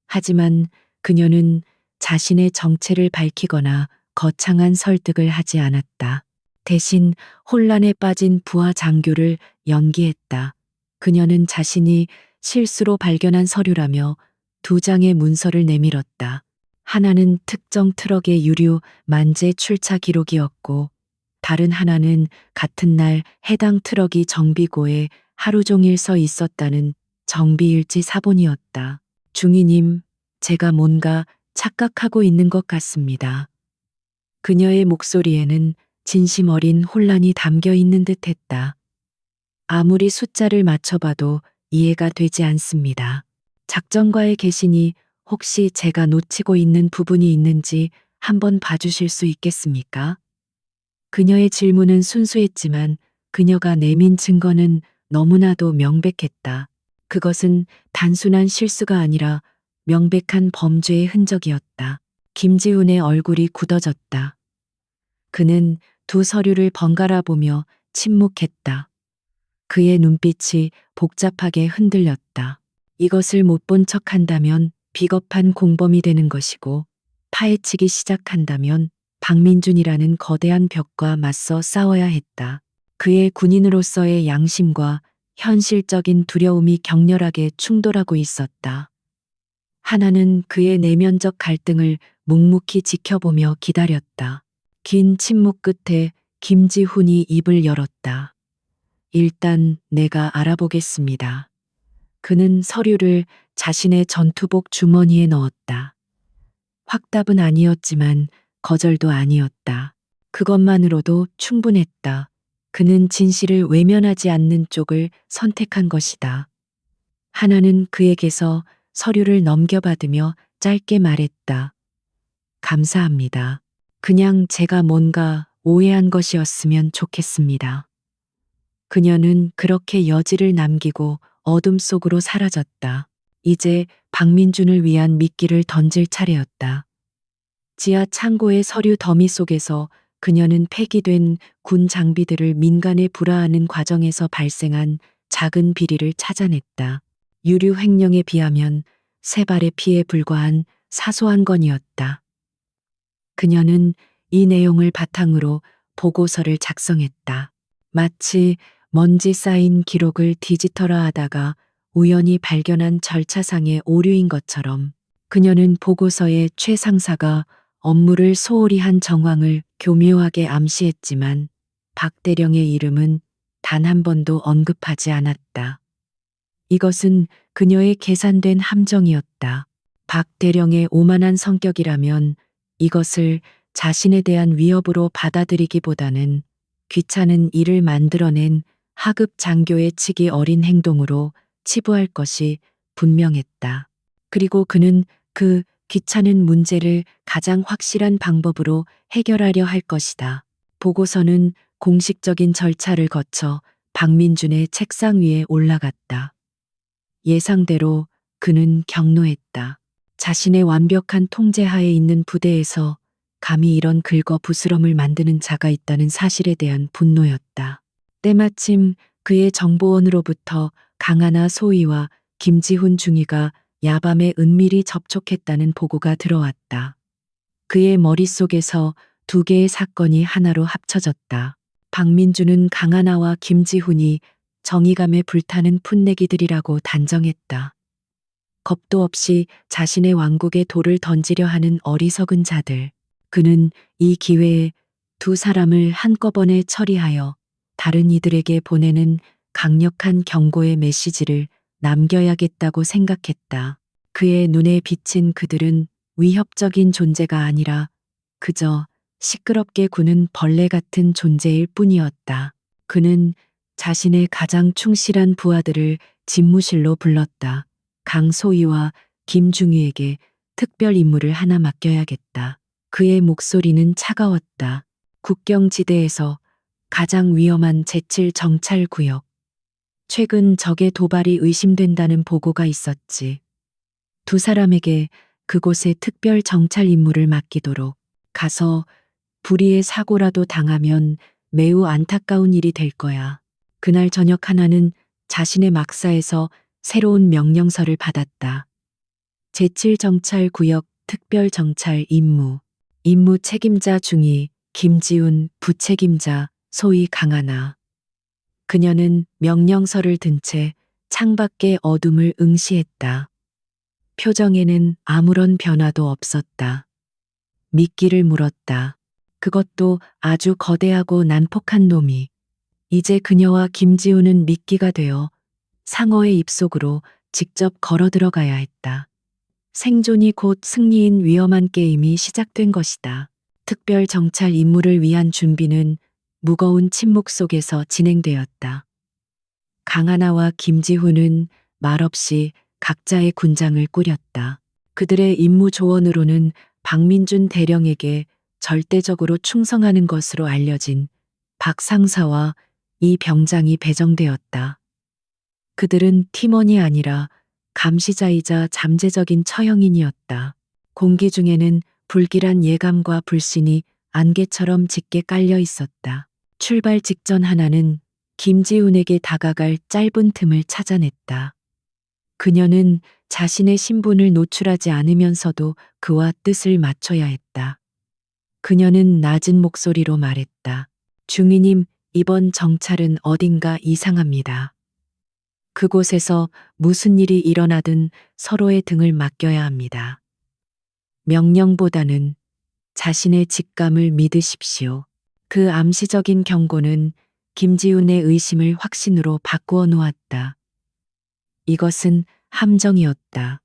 하지만 그녀는 자신의 정체를 밝히거나 거창한 설득을 하지 않았다. 대신 혼란에 빠진 부하 장교를 연기했다. 그녀는 자신이 실수로 발견한 서류라며 두 장의 문서를 내밀었다. 하나는 특정 트럭의 유류 만재 출차 기록이었고 다른 하나는 같은 날 해당 트럭이 정비고에 하루 종일 서 있었다는 정비일지 사본이었다. 중위님, 제가 뭔가 착각하고 있는 것 같습니다. 그녀의 목소리에는 진심 어린 혼란이 담겨 있는 듯 했다. 아무리 숫자를 맞춰봐도 이해가 되지 않습니다. 작전과의 개신이 혹시 제가 놓치고 있는 부분이 있는지 한번 봐주실 수 있겠습니까? 그녀의 질문은 순수했지만 그녀가 내민 증거는 너무나도 명백했다. 그것은 단순한 실수가 아니라 명백한 범죄의 흔적이었다. 김지훈의 얼굴이 굳어졌다. 그는 두 서류를 번갈아 보며 침묵했다. 그의 눈빛이 복잡하게 흔들렸다. 이것을 못 본 척한다면 비겁한 공범이 되는 것이고 파헤치기 시작한다면 박민준이라는 거대한 벽과 맞서 싸워야 했다. 그의 군인으로서의 양심과 현실적인 두려움이 격렬하게 충돌하고 있었다. 하나는 그의 내면적 갈등을 묵묵히 지켜보며 기다렸다. 긴 침묵 끝에 김지훈이 입을 열었다. 일단 내가 알아보겠습니다. 그는 서류를 자신의 전투복 주머니에 넣었다. 확답은 아니었지만 거절도 아니었다. 그것만으로도 충분했다. 그는 진실을 외면하지 않는 쪽을 선택한 것이다. 하나는 그에게서 서류를 넘겨받으며 짧게 말했다. 감사합니다. 그냥 제가 뭔가 오해한 것이었으면 좋겠습니다. 그녀는 그렇게 여지를 남기고 어둠 속으로 사라졌다. 이제 박민준을 위한 미끼를 던질 차례였다. 지하 창고의 서류 더미 속에서 그녀는 폐기된 군 장비들을 민간에 불화하는 과정에서 발생한 작은 비리를 찾아냈다. 유류 횡령에 비하면 세 발의 피에 불과한 사소한 건이었다. 그녀는 이 내용을 바탕으로 보고서를 작성했다. 마치 먼지 쌓인 기록을 디지털화하다가 우연히 발견한 절차상의 오류인 것처럼 그녀는 보고서에 최 상사가 업무를 소홀히 한 정황을 교묘하게 암시했지만 박 대령의 이름은 단 한 번도 언급하지 않았다. 이것은 그녀의 계산된 함정이었다. 박 대령의 오만한 성격이라면 이것을 자신에 대한 위협으로 받아들이기보다는 귀찮은 일을 만들어낸 하급 장교의 치기 어린 행동으로 치부할 것이 분명했다. 그리고 그는 그 귀찮은 문제를 가장 확실한 방법으로 해결하려 할 것이다. 보고서는 공식적인 절차를 거쳐 박민준의 책상 위에 올라갔다. 예상대로 그는 경로했다. 자신의 완벽한 통제하에 있는 부대에서 감히 이런 긁어 부스럼을 만드는 자가 있다는 사실에 대한 분노였다. 때마침 그의 정보원으로부터 강하나 소위와 김지훈 중위가 야밤에 은밀히 접촉했다는 보고가 들어왔다. 그의 머릿속에서 두 개의 사건이 하나로 합쳐졌다. 박민주는 강하나와 김지훈이 정의감에 불타는 풋내기들이라고 단정했다. 겁도 없이 자신의 왕국에 돌을 던지려 하는 어리석은 자들. 그는 이 기회에 두 사람을 한꺼번에 처리하여 다른 이들에게 보내는 강력한 경고의 메시지를 남겨야겠다고 생각했다. 그의 눈에 비친 그들은 위협적인 존재가 아니라 그저 시끄럽게 구는 벌레 같은 존재일 뿐이었다. 그는 자신의 가장 충실한 부하들을 집무실로 불렀다. 강소희와 김중희에게 특별 임무를 하나 맡겨야겠다. 그의 목소리는 차가웠다. 국경지대에서 가장 위험한 제7 정찰구역. 최근 적의 도발이 의심된다는 보고가 있었지. 두 사람에게 그곳에 특별 정찰 임무를 맡기도록. 가서 불의의 사고라도 당하면 매우 안타까운 일이 될 거야. 그날 저녁 하나는 자신의 막사에서 새로운 명령서를 받았다. 제7 정찰 구역 특별 정찰 임무. 임무 책임자 중위 김지훈, 부책임자 소위 강하나. 그녀는 명령서를 든 채 창밖의 어둠을 응시했다. 표정에는 아무런 변화도 없었다. 미끼를 물었다. 그것도 아주 거대하고 난폭한 놈이. 이제 그녀와 김지훈은 미끼가 되어 상어의 입속으로 직접 걸어 들어가야 했다. 생존이 곧 승리인 위험한 게임이 시작된 것이다. 특별 정찰 임무를 위한 준비는 무거운 침묵 속에서 진행되었다. 강하나와 김지훈은 말없이 각자의 군장을 꾸렸다. 그들의 임무 조언으로는 박민준 대령에게 절대적으로 충성하는 것으로 알려진 박 상사와 이 병장이 배정되었다. 그들은 팀원이 아니라 감시자이자 잠재적인 처형인이었다. 공기 중에는 불길한 예감과 불신이 안개처럼 짙게 깔려 있었다. 출발 직전 하나는 김지훈에게 다가갈 짧은 틈을 찾아냈다. 그녀는 자신의 신분을 노출하지 않으면서도 그와 뜻을 맞춰야 했다. 그녀는 낮은 목소리로 말했다. 중위님, 이번 정찰은 어딘가 이상합니다. 그곳에서 무슨 일이 일어나든 서로의 등을 맡겨야 합니다. 명령보다는 자신의 직감을 믿으십시오. 그 암시적인 경고는 김지훈의 의심을 확신으로 바꾸어 놓았다. 이것은 함정이었다.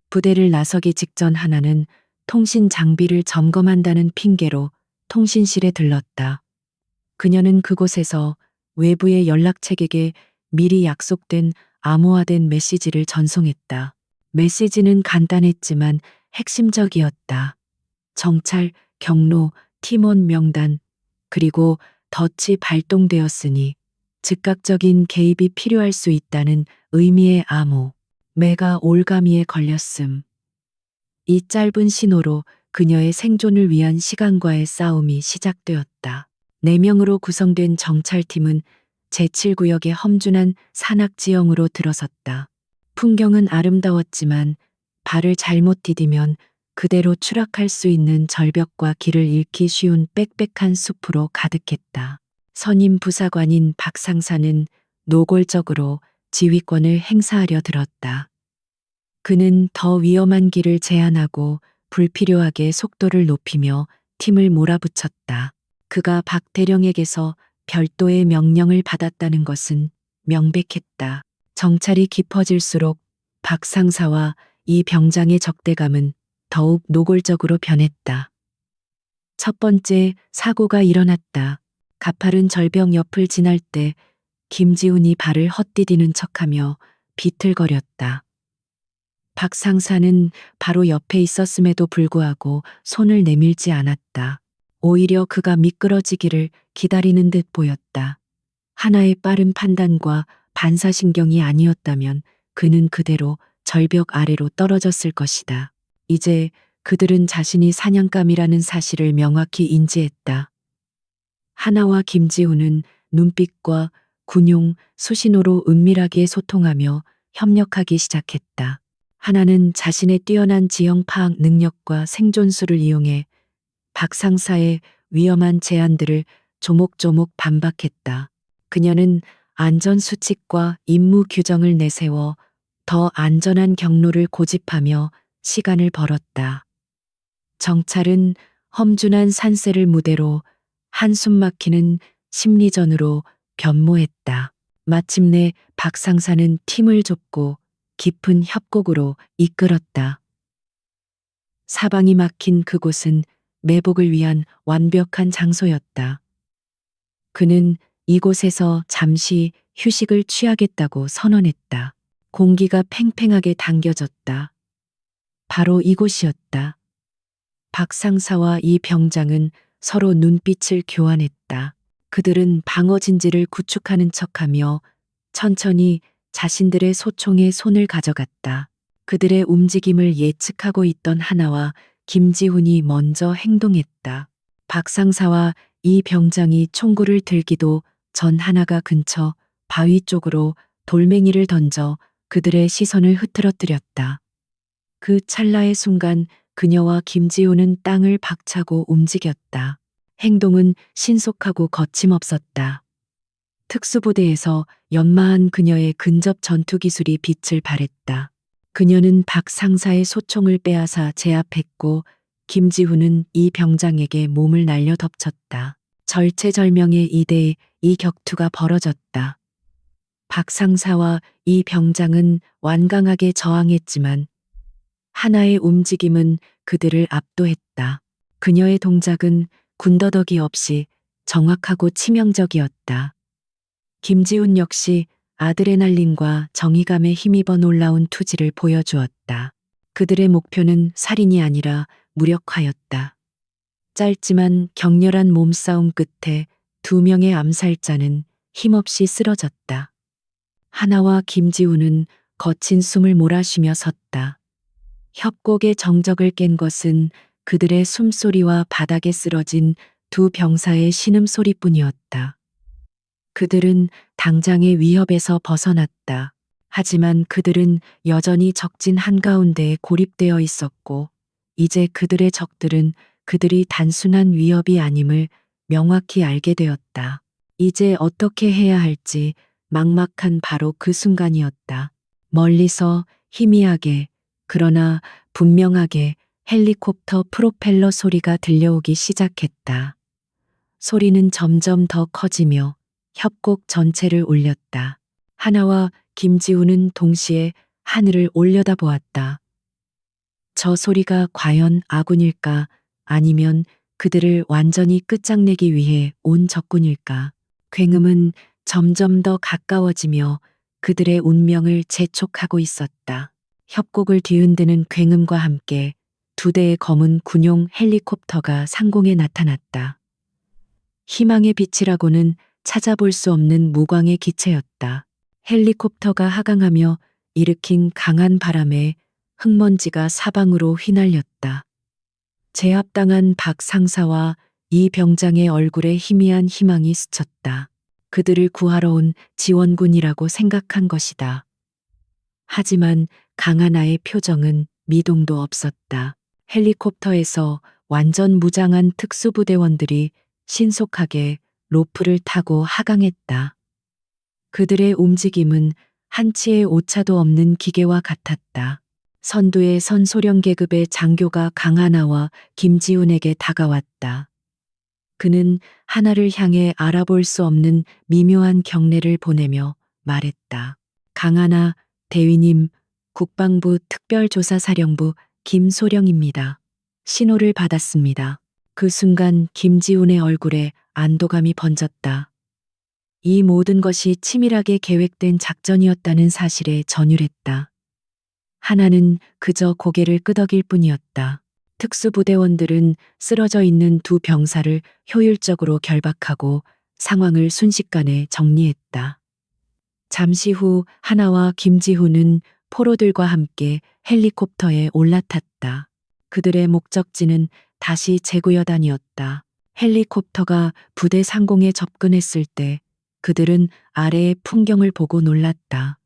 부대를 나서기 직전 하나는 통신 장비를 점검한다는 핑계로 통신실에 들렀다. 그녀는 그곳에서 외부의 연락책에게 미리 약속된 암호화된 메시지를 전송했다. 메시지는 간단했지만 핵심적이었다. 정찰, 경로, 팀원 명단, 그리고 덫이 발동되었으니 즉각적인 개입이 필요할 수 있다는 의미의 암호. 매가 올가미에 걸렸음. 이 짧은 신호로 그녀의 생존을 위한 시간과의 싸움이 시작되었다. 4명으로 구성된 정찰팀은 제7구역의 험준한 산악지형으로 들어섰다. 풍경은 아름다웠지만 발을 잘못 디디면 그대로 추락할 수 있는 절벽과 길을 잃기 쉬운 빽빽한 숲으로 가득했다. 선임 부사관인 박 상사는 노골적으로 지휘권을 행사하려 들었다. 그는 더 위험한 길을 제한하고 불필요하게 속도를 높이며 팀을 몰아붙였다. 그가 박 대령에게서 별도의 명령을 받았다는 것은 명백했다. 정찰이 깊어질수록 박 상사와 이 병장의 적대감은 더욱 노골적으로 변했다. 첫 번째 사고가 일어났다. 가파른 절벽 옆을 지날 때 김지훈이 발을 헛디디는 척하며 비틀거렸다. 박 상사는 바로 옆에 있었음에도 불구하고 손을 내밀지 않았다. 오히려 그가 미끄러지기를 기다리는 듯 보였다. 하나의 빠른 판단과 반사신경이 아니었다면 그는 그대로 절벽 아래로 떨어졌을 것이다. 이제 그들은 자신이 사냥감이라는 사실을 명확히 인지했다. 하나와 김지훈은 눈빛과 군용, 수신호로 은밀하게 소통하며 협력하기 시작했다. 하나는 자신의 뛰어난 지형 파악 능력과 생존수를 이용해 박 상사의 위험한 제안들을 조목조목 반박했다. 그녀는 안전 수칙과 임무 규정을 내세워 더 안전한 경로를 고집하며 시간을 벌었다. 정찰은 험준한 산세를 무대로 한숨 막히는 심리전으로 변모했다. 마침내 박 상사는 팀을 좁고 깊은 협곡으로 이끌었다. 사방이 막힌 그곳은 매복을 위한 완벽한 장소였다. 그는 이곳에서 잠시 휴식을 취하겠다고 선언했다. 공기가 팽팽하게 당겨졌다. 바로 이곳이었다. 박 상사와 이 병장은 서로 눈빛을 교환했다. 그들은 방어 진지를 구축하는 척하며 천천히 자신들의 소총에 손을 가져갔다. 그들의 움직임을 예측하고 있던 하나와 김지훈이 먼저 행동했다. 박 상사와 이 병장이 총구를 들기도 전 하나가 근처 바위 쪽으로 돌멩이를 던져 그들의 시선을 흐트러뜨렸다. 그 찰나의 순간 그녀와 김지훈은 땅을 박차고 움직였다. 행동은 신속하고 거침없었다. 특수부대에서 연마한 그녀의 근접 전투 기술이 빛을 발했다. 그녀는 박 상사의 소총을 빼앗아 제압했고 김지훈은 이 병장에게 몸을 날려 덮쳤다. 절체절명의 이대에 이 격투가 벌어졌다. 박 상사와 이 병장은 완강하게 저항했지만 하나의 움직임은 그들을 압도했다. 그녀의 동작은 군더더기 없이 정확하고 치명적이었다. 김지훈 역시 아드레날린과 정의감에 힘입어 놀라운 투지를 보여주었다. 그들의 목표는 살인이 아니라 무력화였다. 짧지만 격렬한 몸싸움 끝에 2명의 암살자는 힘없이 쓰러졌다. 하나와 김지훈은 거친 숨을 몰아쉬며 섰다. 협곡의 정적을 깬 것은 그들의 숨소리와 바닥에 쓰러진 2 병사의 신음소리뿐이었다. 그들은 당장의 위협에서 벗어났다. 하지만 그들은 여전히 적진 한가운데에 고립되어 있었고 이제 그들의 적들은 그들이 단순한 위협이 아님을 명확히 알게 되었다. 이제 어떻게 해야 할지 막막한 바로 그 순간이었다. 멀리서 희미하게, 그러나 분명하게 헬리콥터 프로펠러 소리가 들려오기 시작했다. 소리는 점점 더 커지며 협곡 전체를 울렸다. 하나와 김지우는 동시에 하늘을 올려다보았다. 저 소리가 과연 아군일까? 아니면 그들을 완전히 끝장내기 위해 온 적군일까? 굉음은 점점 더 가까워지며 그들의 운명을 재촉하고 있었다. 협곡을 뒤흔드는 굉음과 함께 두 대의 검은 군용 헬리콥터가 상공에 나타났다. 희망의 빛이라고는 찾아볼 수 없는 무광의 기체였다. 헬리콥터가 하강하며 일으킨 강한 바람에 흙먼지가 사방으로 휘날렸다. 제압당한 박 상사와 이 병장의 얼굴에 희미한 희망이 스쳤다. 그들을 구하러 온 지원군이라고 생각한 것이다. 하지만 강하나의 표정은 미동도 없었다. 헬리콥터에서 완전 무장한 특수부대원들이 신속하게 로프를 타고 하강했다. 그들의 움직임은 한치의 오차도 없는 기계와 같았다. 선두에 선 소령 계급의 장교가 강하나와 김지훈에게 다가왔다. 그는 하나를 향해 알아볼 수 없는 미묘한 경례를 보내며 말했다. 강하나 대위님, 국방부 특별조사사령부 김소령입니다. 신호를 받았습니다. 그 순간 김지훈의 얼굴에 안도감이 번졌다. 이 모든 것이 치밀하게 계획된 작전이었다는 사실에 전율했다. 하나는 그저 고개를 끄덕일 뿐이었다. 특수부대원들은 쓰러져 있는 두 병사를 효율적으로 결박하고 상황을 순식간에 정리했다. 잠시 후 하나와 김지훈은 포로들과 함께 헬리콥터에 올라탔다. 그들의 목적지는 다시 제구여단이었다. 헬리콥터가 부대 상공에 접근했을 때 그들은 아래의 풍경을 보고 놀랐다.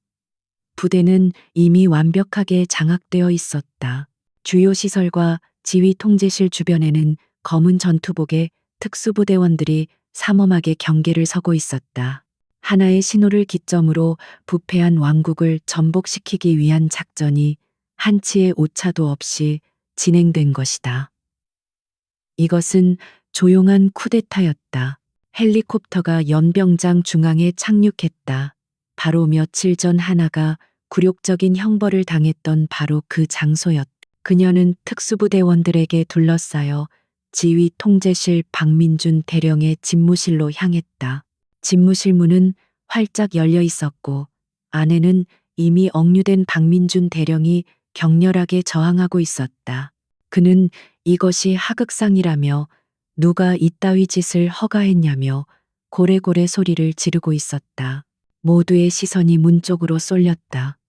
부대는 이미 완벽하게 장악되어 있었다. 주요 시설과 지휘 통제실 주변에는 검은 전투복의 특수부대원들이 삼엄하게 경계를 서고 있었다. 하나의 신호를 기점으로 부패한 왕국을 전복시키기 위한 작전이 한치의 오차도 없이 진행된 것이다. 이것은 조용한 쿠데타였다. 헬리콥터가 연병장 중앙에 착륙했다. 바로 며칠 전 하나가 굴욕적인 형벌을 당했던 바로 그 장소였다. 그녀는 특수부대원들에게 둘러싸여 지휘 통제실 박민준 대령의 집무실로 향했다. 집무실 문은 활짝 열려 있었고 안에는 이미 억류된 박민준 대령이 격렬하게 저항하고 있었다. 그는 이것이 하극상이라며 누가 이따위 짓을 허가했냐며 고래고래 소리를 지르고 있었다. 모두의 시선이 문 쪽으로 쏠렸다.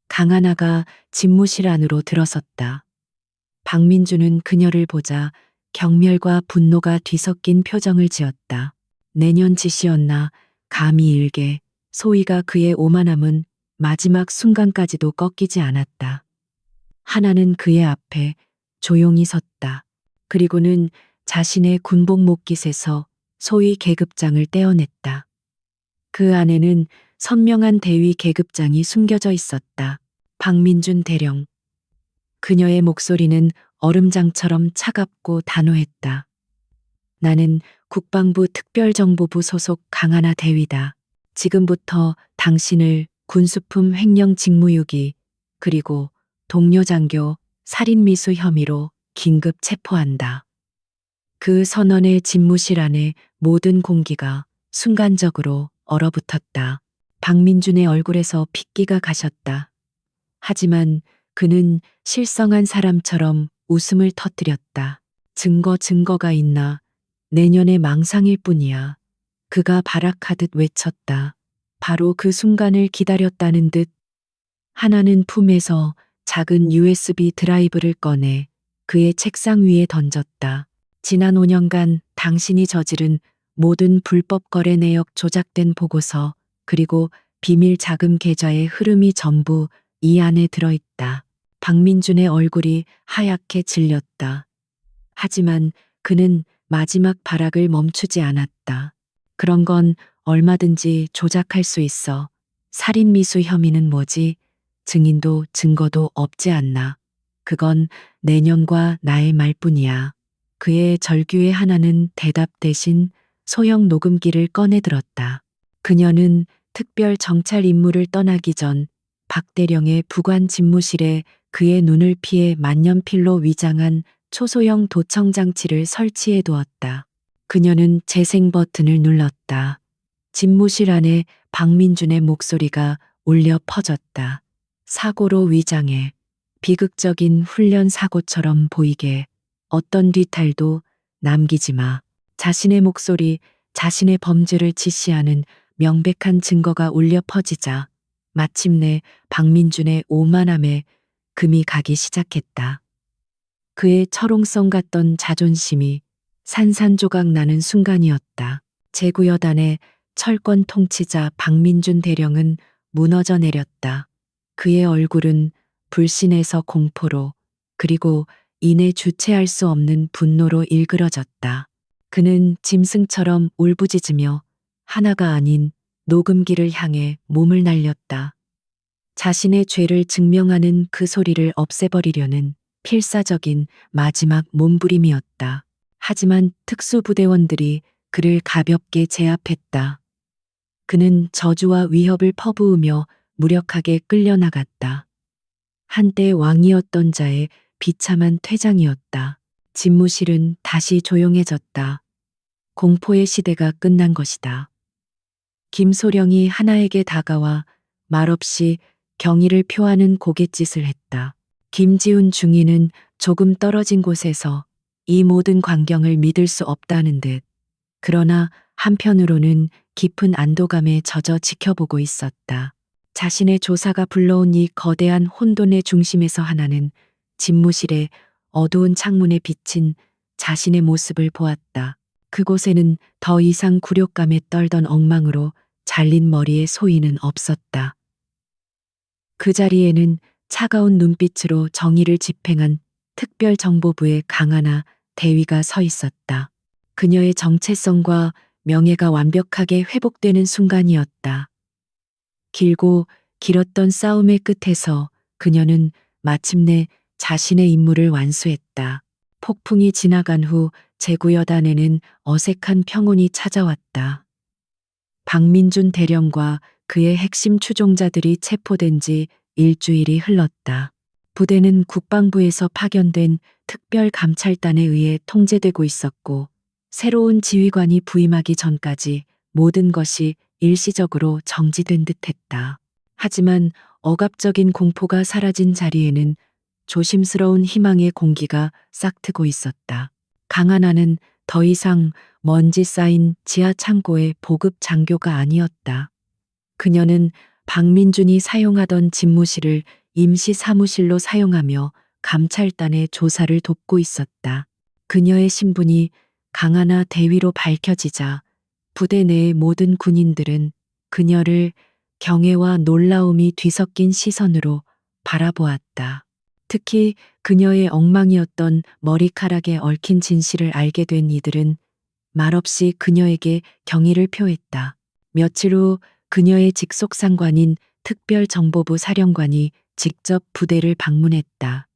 강하나가 집무실 안으로 들어섰다. 박민주는 그녀를 보자 경멸과 분노가 뒤섞인 표정을 지었다. 내년 짓이었나 감히 일개 소위가 그의 오만함은 마지막 순간까지도 꺾이지 않았다. 하나는 그의 앞에 조용히 섰다. 그리고는 자신의 군복 목깃에서 소위 계급장을 떼어냈다. 그 안에는 선명한 대위 계급장이 숨겨져 있었다. 박민준 대령. 그녀의 목소리는 얼음장처럼 차갑고 단호했다. 나는 국방부 특별정보부 소속 강하나 대위다. 지금부터 당신을 군수품 횡령 직무유기 그리고 동료 장교 살인미수 혐의로 긴급 체포한다. 그 선언의 집무실 안에 모든 공기가 순간적으로 얼어붙었다. 박민준의 얼굴에서 핏기가 가셨다. 하지만 그는 실성한 사람처럼 웃음을 터뜨렸다. 증거가 있나? 내년의 망상일 뿐이야. 그가 발악하듯 외쳤다. 바로 그 순간을 기다렸다는 듯. 하나는 품에서 작은 USB 드라이브를 꺼내 그의 책상 위에 던졌다. 지난 5년간 당신이 저지른 모든 불법 거래 내역 조작된 보고서 그리고 비밀 자금 계좌의 흐름이 전부 이 안에 들어있다. 박민준의 얼굴이 하얗게 질렸다. 하지만 그는 마지막 발악을 멈추지 않았다. 그런 건 얼마든지 조작할 수 있어. 살인미수 혐의는 뭐지? 증인도 증거도 없지 않나. 그건 내년과 나의 말뿐이야. 그의 절규의 하나는 대답 대신 소형 녹음기를 꺼내 들었다. 그녀는 특별 정찰 임무를 떠나기 전 박대령의 부관 집무실에 그의 눈을 피해 만년필로 위장한 초소형 도청 장치를 설치해 두었다. 그녀는 재생 버튼을 눌렀다. 집무실 안에 박민준의 목소리가 울려 퍼졌다. 사고로 위장해. 비극적인 훈련 사고처럼 보이게. 어떤 뒤탈도 남기지 마. 자신의 목소리, 자신의 범죄를 지시하는 명백한 증거가 울려 퍼지자 마침내 박민준의 오만함에 금이 가기 시작했다. 그의 철옹성 같던 자존심이 산산조각 나는 순간이었다. 제구여단의 철권 통치자 박민준 대령은 무너져 내렸다. 그의 얼굴은 불신에서 공포로 그리고 이내 주체할 수 없는 분노로 일그러졌다. 그는 짐승처럼 울부짖으며 하나가 아닌 녹음기를 향해 몸을 날렸다. 자신의 죄를 증명하는 그 소리를 없애버리려는 필사적인 마지막 몸부림이었다. 하지만 특수부대원들이 그를 가볍게 제압했다. 그는 저주와 위협을 퍼부으며 무력하게 끌려나갔다. 한때 왕이었던 자의 비참한 퇴장이었다. 집무실은 다시 조용해졌다. 공포의 시대가 끝난 것이다. 김소령이 하나에게 다가와 말없이 경의를 표하는 고갯짓을 했다. 김지훈 중위는 조금 떨어진 곳에서 이 모든 광경을 믿을 수 없다는 듯. 그러나 한편으로는 깊은 안도감에 젖어 지켜보고 있었다. 자신의 조사가 불러온 이 거대한 혼돈의 중심에서 하나는 집무실의 어두운 창문에 비친 자신의 모습을 보았다. 그곳에는 더 이상 굴욕감에 떨던 엉망으로 잘린 머리의 소인은 없었다. 그 자리에는 차가운 눈빛으로 정의를 집행한 특별정보부의 강하나 대위가 서 있었다. 그녀의 정체성과 명예가 완벽하게 회복되는 순간이었다. 길고 길었던 싸움의 끝에서 그녀는 마침내 자신의 임무를 완수했다. 폭풍이 지나간 후 제구여단에는 어색한 평온이 찾아왔다. 박민준 대령과 그의 핵심 추종자들이 체포된 지 일주일이 흘렀다. 부대는 국방부에서 파견된 특별감찰단에 의해 통제되고 있었고 새로운 지휘관이 부임하기 전까지 모든 것이 일시적으로 정지된 듯했다. 하지만 억압적인 공포가 사라진 자리에는 조심스러운 희망의 공기가 싹트고 있었다. 강하나는 더 이상 먼지 쌓인 지하 창고의 보급 장교가 아니었다. 그녀는 박민준이 사용하던 집무실을 임시 사무실로 사용하며 감찰단의 조사를 돕고 있었다. 그녀의 신분이 강하나 대위로 밝혀지자 부대 내의 모든 군인들은 그녀를 경애와 놀라움이 뒤섞인 시선으로 바라보았다. 특히 그녀의 엉망이었던 머리카락에 얽힌 진실을 알게 된 이들은 말없이 그녀에게 경의를 표했다. 며칠 후 그녀의 직속 상관인 특별정보부 사령관이 직접 부대를 방문했다.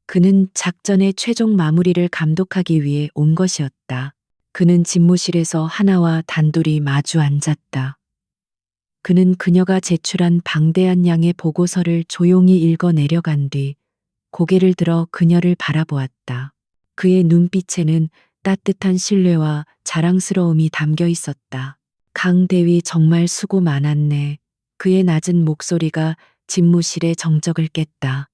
그는 작전의 최종 마무리를 감독하기 위해 온 것이었다. 그는 집무실에서 하나와 단둘이 마주 앉았다. 그는 그녀가 제출한 방대한 양의 보고서를 조용히 읽어 내려간 뒤 고개를 들어 그녀를 바라보았다. 그의 눈빛에는 따뜻한 신뢰와 자랑스러움이 담겨 있었다. 강 대위 정말 수고 많았네. 그의 낮은 목소리가 집무실의 정적을 깼다.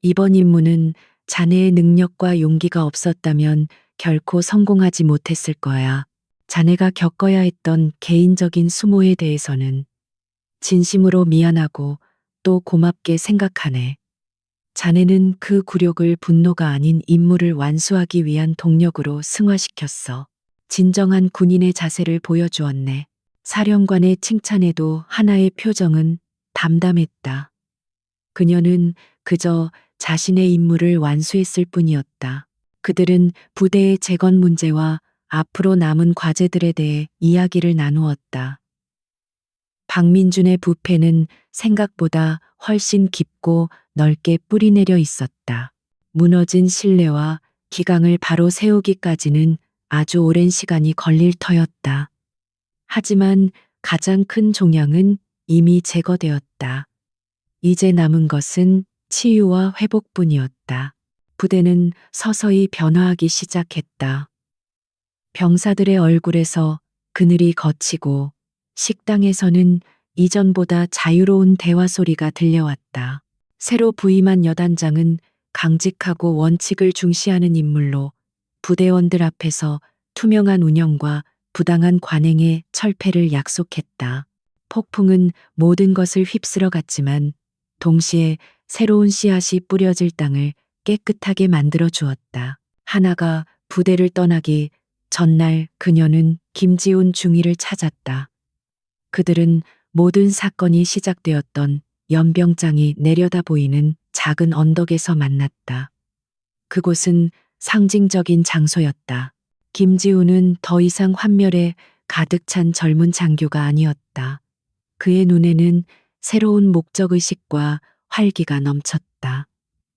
이번 임무는 자네의 능력과 용기가 없었다면 결코 성공하지 못했을 거야. 자네가 겪어야 했던 개인적인 수모에 대해서는 진심으로 미안하고 또 고맙게 생각하네. 자네는 그 굴욕을 분노가 아닌 임무를 완수하기 위한 동력으로 승화시켰어. 진정한 군인의 자세를 보여주었네. 사령관의 칭찬에도 하나의 표정은 담담했다. 그녀는 그저 자신의 임무를 완수했을 뿐이었다. 그들은 부대의 재건 문제와 앞으로 남은 과제들에 대해 이야기를 나누었다. 박민준의 부패는 생각보다 훨씬 깊고 넓게 뿌리내려 있었다. 무너진 신뢰와 기강을 바로 세우기까지는 아주 오랜 시간이 걸릴 터였다. 하지만 가장 큰 종양은 이미 제거되었다. 이제 남은 것은 치유와 회복뿐이었다. 부대는 서서히 변화하기 시작했다. 병사들의 얼굴에서 그늘이 걷히고 식당에서는 이전보다 자유로운 대화 소리가 들려왔다. 새로 부임한 여단장은 강직하고 원칙을 중시하는 인물로 부대원들 앞에서 투명한 운영과 부당한 관행의 철폐를 약속했다. 폭풍은 모든 것을 휩쓸어 갔지만 동시에 새로운 씨앗이 뿌려질 땅을 깨끗하게 만들어 주었다. 하나가 부대를 떠나기 전날 그녀는 김지훈 중위를 찾았다. 그들은 모든 사건이 시작되었던 연병장이 내려다 보이는 작은 언덕에서 만났다. 그곳은 상징적인 장소였다. 김지훈은 더 이상 환멸에 가득 찬 젊은 장교가 아니었다. 그의 눈에는 새로운 목적의식과 활기가 넘쳤다.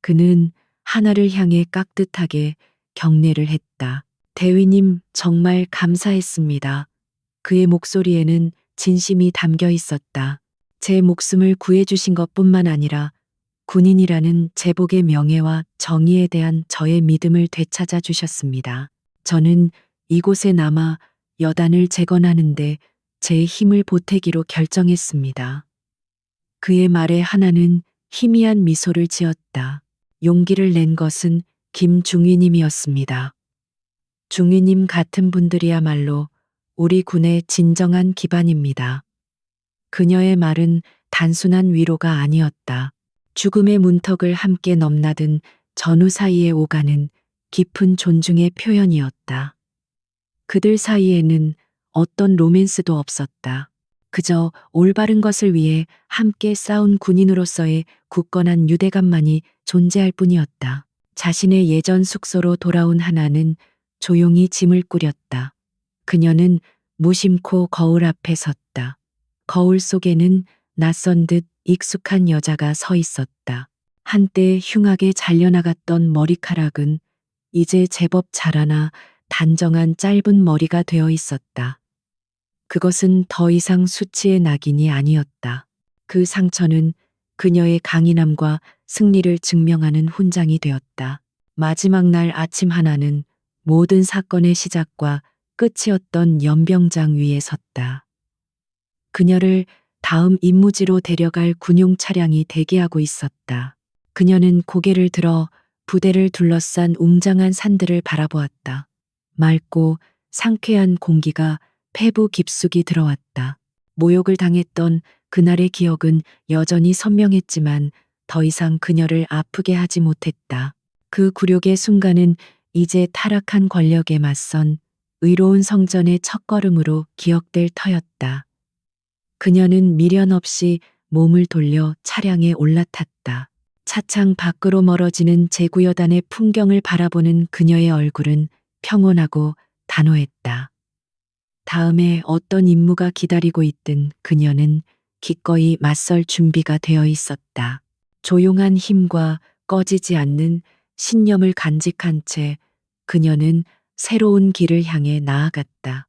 그는 하나를 향해 깍듯하게 경례를 했다. 대위님, 정말 감사했습니다. 그의 목소리에는 진심이 담겨 있었다. 제 목숨을 구해주신 것뿐만 아니라 군인이라는 제복의 명예와 정의에 대한 저의 믿음을 되찾아 주셨습니다. 저는 이곳에 남아 여단을 재건하는데 제 힘을 보태기로 결정했습니다. 그의 말에 하나는 희미한 미소를 지었다. 용기를 낸 것은 김중위님이었습니다. 중위님 같은 분들이야말로 우리 군의 진정한 기반입니다. 그녀의 말은 단순한 위로가 아니었다. 죽음의 문턱을 함께 넘나든 전우 사이에 오가는 깊은 존중의 표현이었다. 그들 사이에는 어떤 로맨스도 없었다. 그저 올바른 것을 위해 함께 싸운 군인으로서의 굳건한 유대감만이 존재할 뿐이었다. 자신의 예전 숙소로 돌아온 하나는 조용히 짐을 꾸렸다. 그녀는 무심코 거울 앞에 섰다. 거울 속에는 낯선 듯 익숙한 여자가 서 있었다. 한때 흉하게 잘려나갔던 머리카락은 이제 제법 자라나 단정한 짧은 머리가 되어 있었다. 그것은 더 이상 수치의 낙인이 아니었다. 그 상처는 그녀의 강인함과 승리를 증명하는 훈장이 되었다. 마지막 날 아침 하나는 모든 사건의 시작과 끝이었던 연병장 위에 섰다. 그녀를 다음 임무지로 데려갈 군용 차량이 대기하고 있었다. 그녀는 고개를 들어 부대를 둘러싼 웅장한 산들을 바라보았다. 맑고 상쾌한 공기가 폐부 깊숙이 들어왔다. 모욕을 당했던 그날의 기억은 여전히 선명했지만 더 이상 그녀를 아프게 하지 못했다. 그 굴욕의 순간은 이제 타락한 권력에 맞선 의로운 성전의 첫걸음으로 기억될 터였다. 그녀는 미련 없이 몸을 돌려 차량에 올라탔다. 차창 밖으로 멀어지는 제구여단의 풍경을 바라보는 그녀의 얼굴은 평온하고 단호했다. 다음에 어떤 임무가 기다리고 있든 그녀는 기꺼이 맞설 준비가 되어 있었다. 조용한 힘과 꺼지지 않는 신념을 간직한 채 그녀는 새로운 길을 향해 나아갔다.